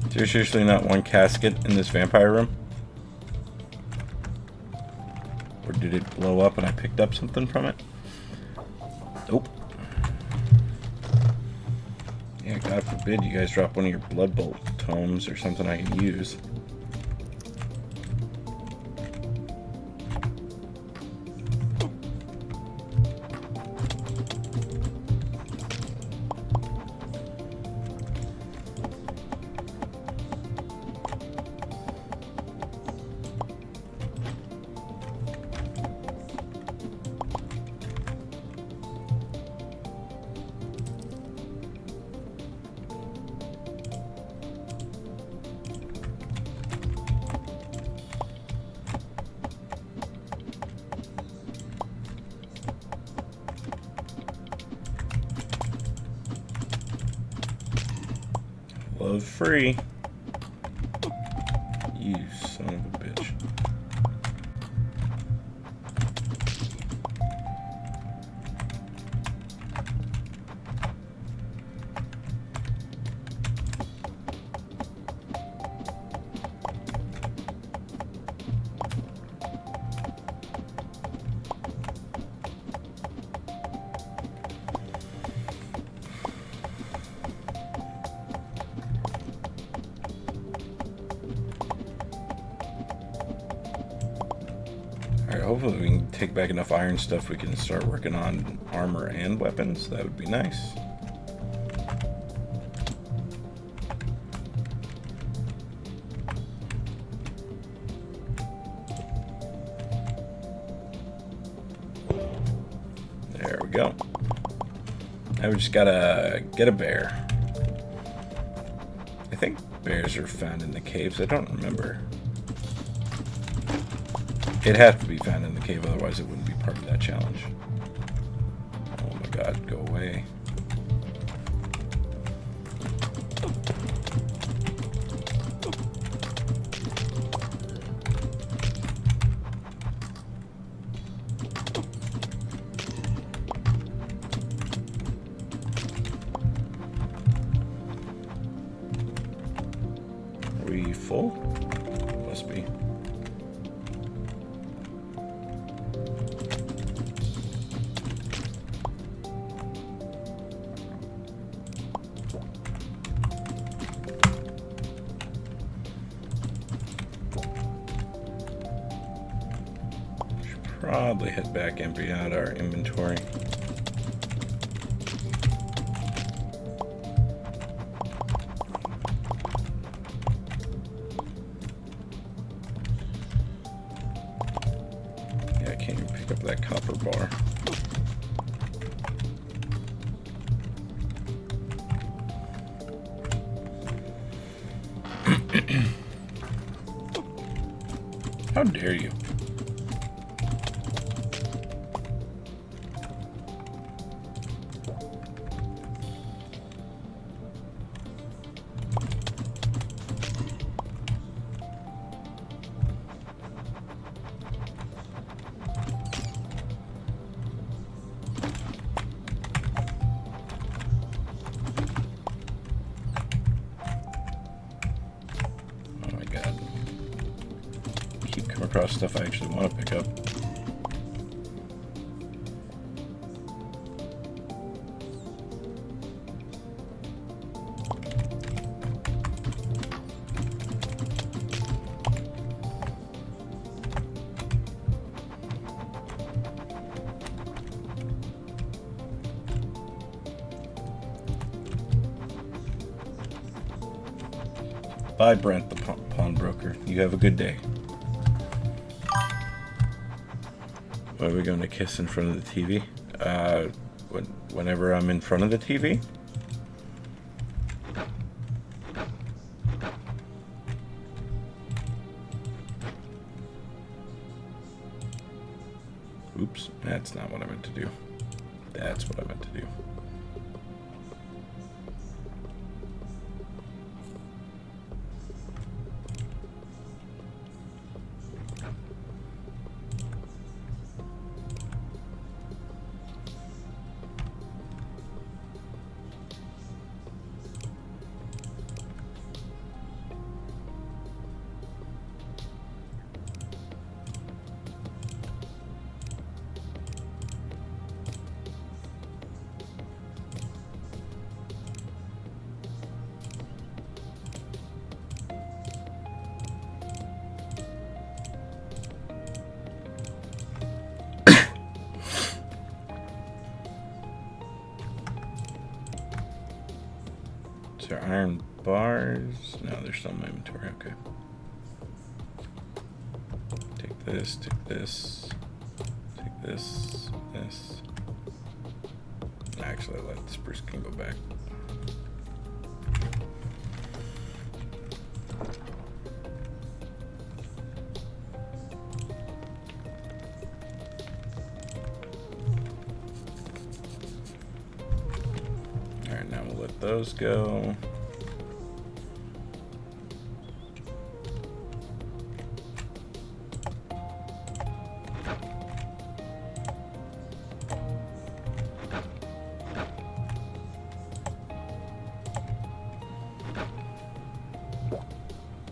There's seriously not one casket in this vampire room? Or did it blow up and I picked up something from it? Nope. Yeah, God forbid you guys drop one of your Blood Bolt tomes or something I can use. Love free. You son of a bitch. Alright, hopefully we can take back enough iron stuff we can start working on armor and weapons. That would be nice. There we go. Now we just gotta get a bear. I think bears are found in the caves. I don't remember. It'd have to be found in the cave, otherwise it wouldn't be part of that challenge. Oh my god, go away. full? Must be. Should probably head back, empty out our inventory. Up that copper bar. How dare you? Across stuff I actually want to pick up. Bye, Brent the pawnbroker. You have a good day. Are we going to kiss in front of the TV? Whenever I'm in front of the TV? Oops, that's not what I meant to do. That's what I meant to do. Is there iron bars? No, there's some in my inventory. Okay. Take this, take this, take this, this. Actually, I let the spruce can go back. Alright, now we'll let those go.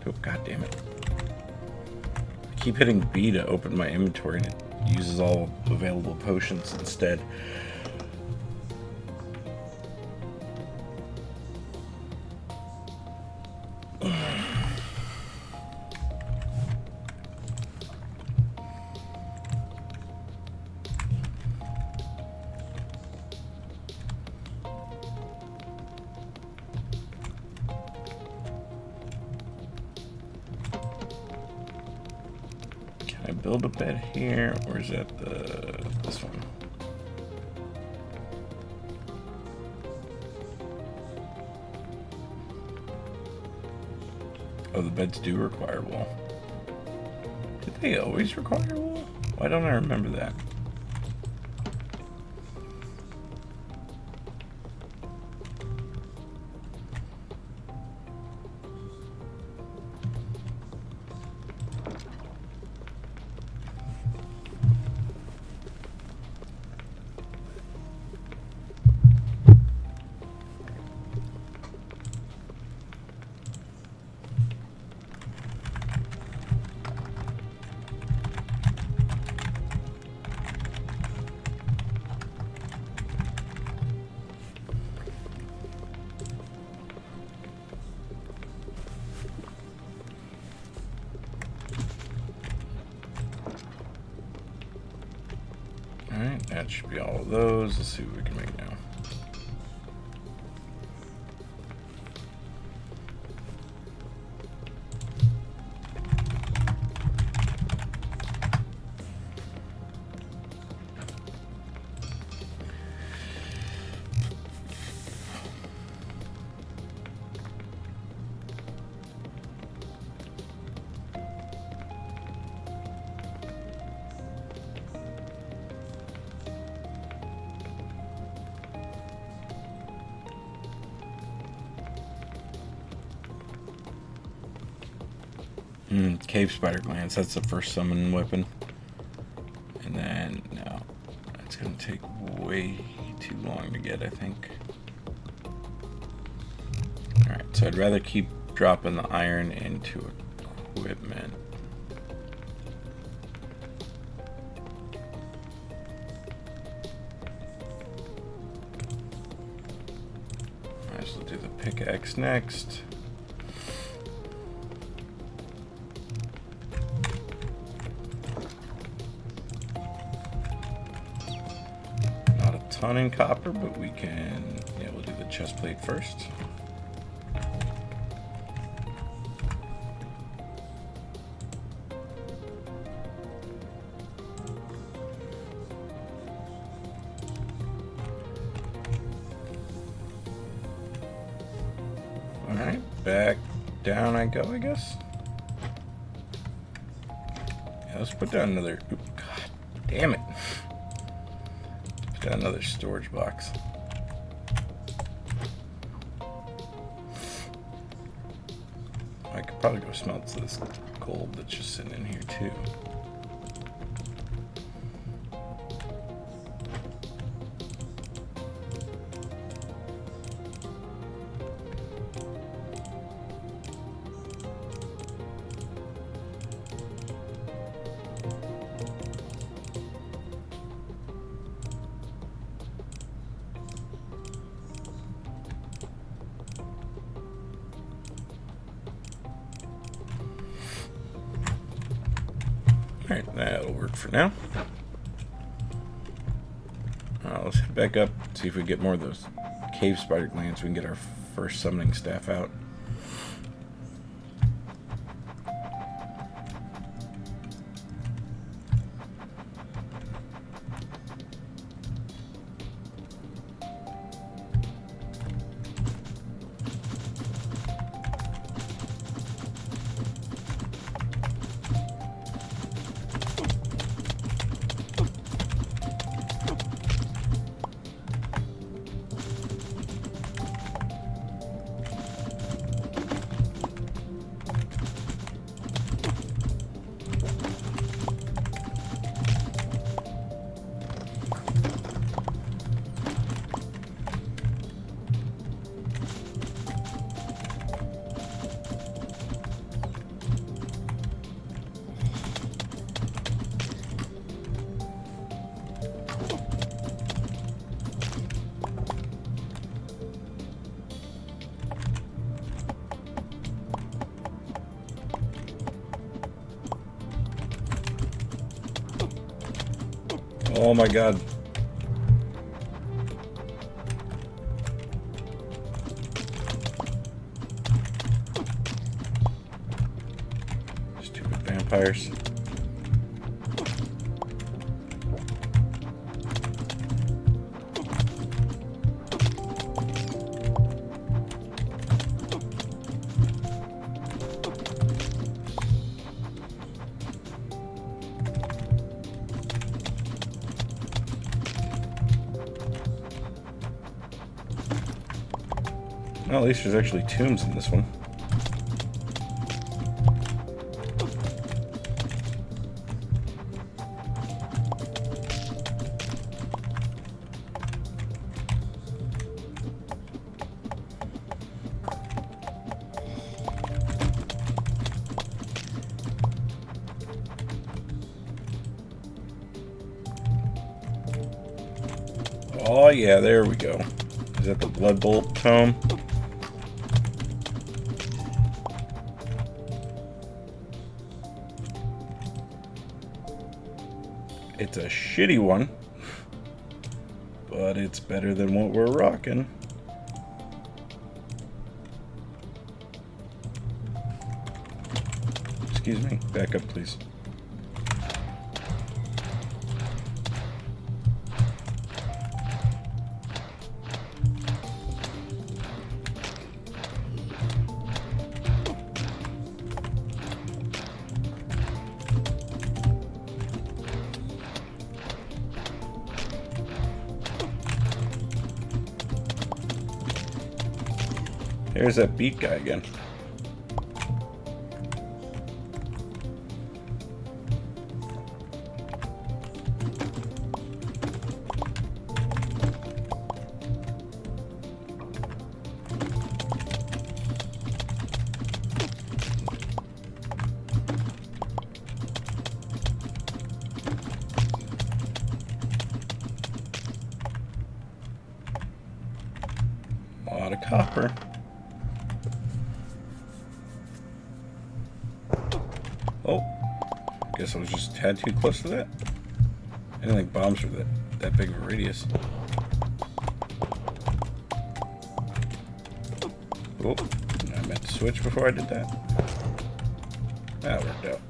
Oh, God damn it. I keep hitting B to open my inventory and it uses all available potions instead. Can I build a bed here, or is that this one? Oh, the beds do require wool. Did they always require wool? Why don't I remember that? that should be all of those. Let's see what we can make now. Cave spider glands, that's the first summon weapon. And then, no, that's going to take way too long to get, I think. Alright, so I'd rather keep dropping the iron into equipment. Might as well do the pickaxe next. Ton in copper, but we can, yeah, we'll do the chest plate first. All right, back down I go, I guess. Yeah, let's put down another, God damn it. Got another storage box. I could probably go smelt this gold that's just sitting in here too. Alright, that'll work for now. Let's head back up, see if we get more of those cave spider glands. We can get our first summoning staff out. Oh my god. Stupid vampires. Well, at least there's actually tombs in this one. Oh yeah, there we go. Is that the Blood Bolt tome? It's a shitty one. But it's better than what we're rocking. Excuse me, back up please. There's that beat guy again. A lot of copper. Oh, guess I was just a tad too close to that. I didn't think bombs were that big of a radius. Oh, I meant to switch before I did that. That worked out.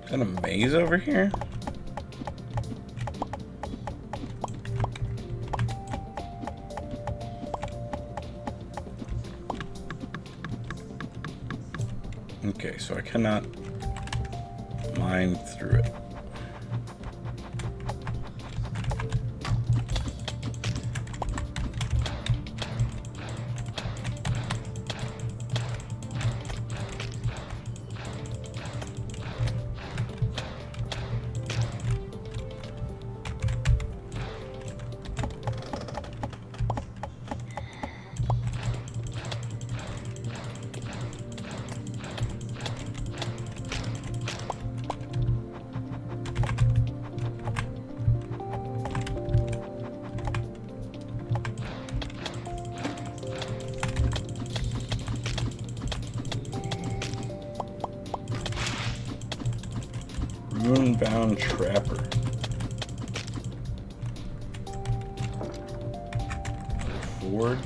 Got a maze over here? Okay, so I cannot mine through it. Ruin-bound trapper. Forge.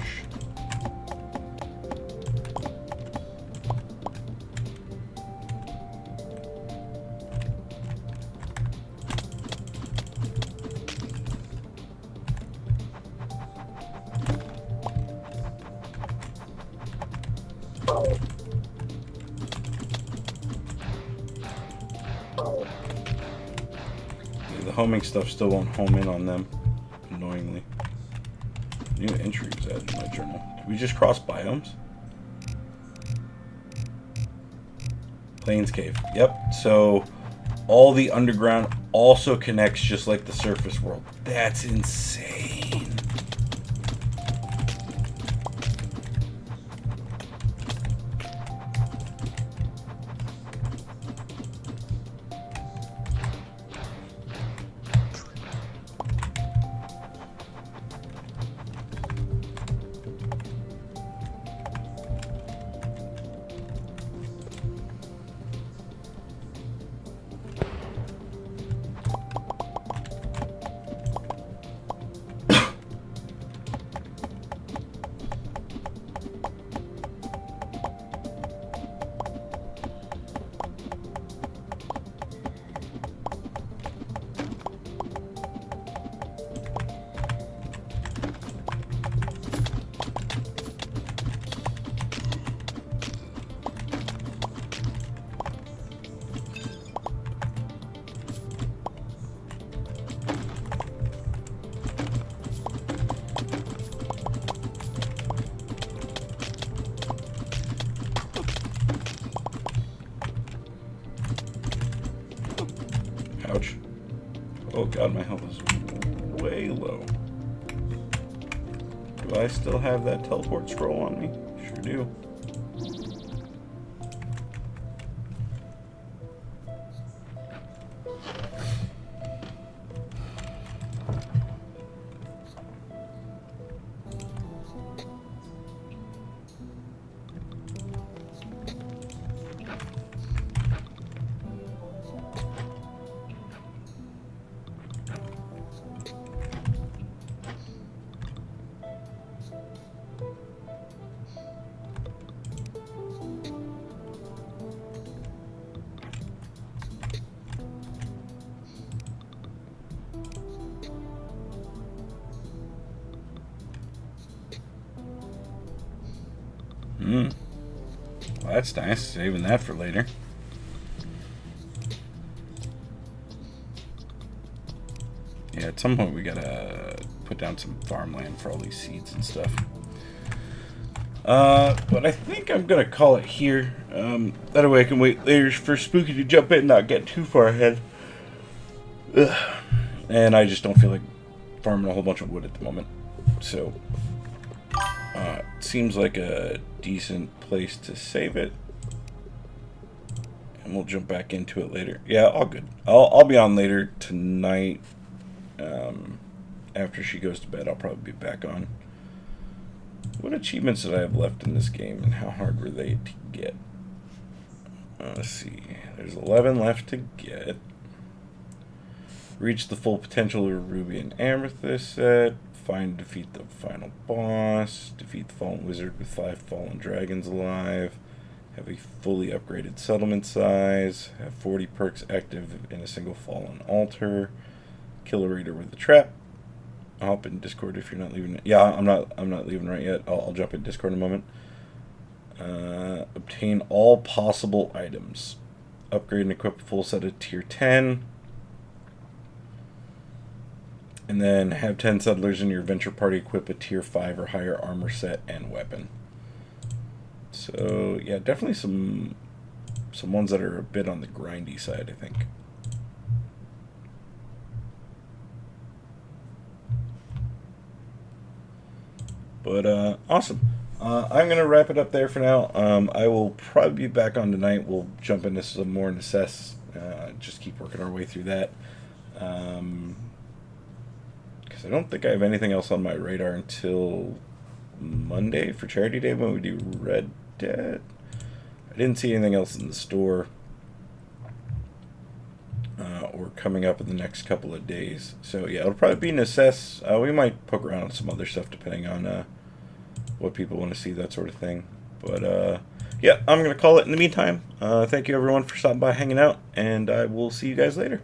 The homing stuff still won't home in on them, annoyingly. New entry was added in my journal. Did we just cross biomes? Plains Cave. Yep, so all the underground also connects just like the surface world. That's insane. Ouch. Oh god, my health is way low. Do I still have that teleport scroll on me? Sure do. Well, that's nice. Saving that for later. Yeah, at some point we gotta put down some farmland for all these seeds and stuff. But I think I'm gonna call it here. That way I can wait later for Spooky to jump in and not get too far ahead. Ugh. And I just don't feel like farming a whole bunch of wood at the moment. So, it seems like a decent place to save it. And we'll jump back into it later. Yeah, all good. I'll be on later tonight. After she goes to bed, I'll probably be back on. What achievements did I have left in this game, and how hard were they to get? Let's see. There's 11 left to get. Reach the full potential of Ruby and Amethyst set. Find and defeat the final boss. Defeat the fallen wizard with 5 fallen dragons alive. Have a fully upgraded settlement size. Have 40 perks active in a single fallen altar. Kill a raider with a trap. I'll hop in Discord if you're not leaving. Yeah, I'm not leaving right yet. I'll jump in Discord in a moment. Obtain all possible items. Upgrade and equip a full set of tier 10. And then have 10 settlers in your adventure party equip a tier 5 or higher armor set and weapon. So yeah, definitely some ones that are a bit on the grindy side, I think. But awesome. I'm going to wrap it up there for now. I will probably be back on tonight. We'll jump into some more Necesse. Just keep working our way through that. Because I don't think I have anything else on my radar until Monday for Charity Day when we do Red Dead. I didn't see anything else in the store or coming up in the next couple of days. So yeah, it'll probably be Necesse. We might poke around on some other stuff depending on what people want to see, that sort of thing. But yeah, I'm going to call it in the meantime. Thank you everyone for stopping by, hanging out, and I will see you guys later.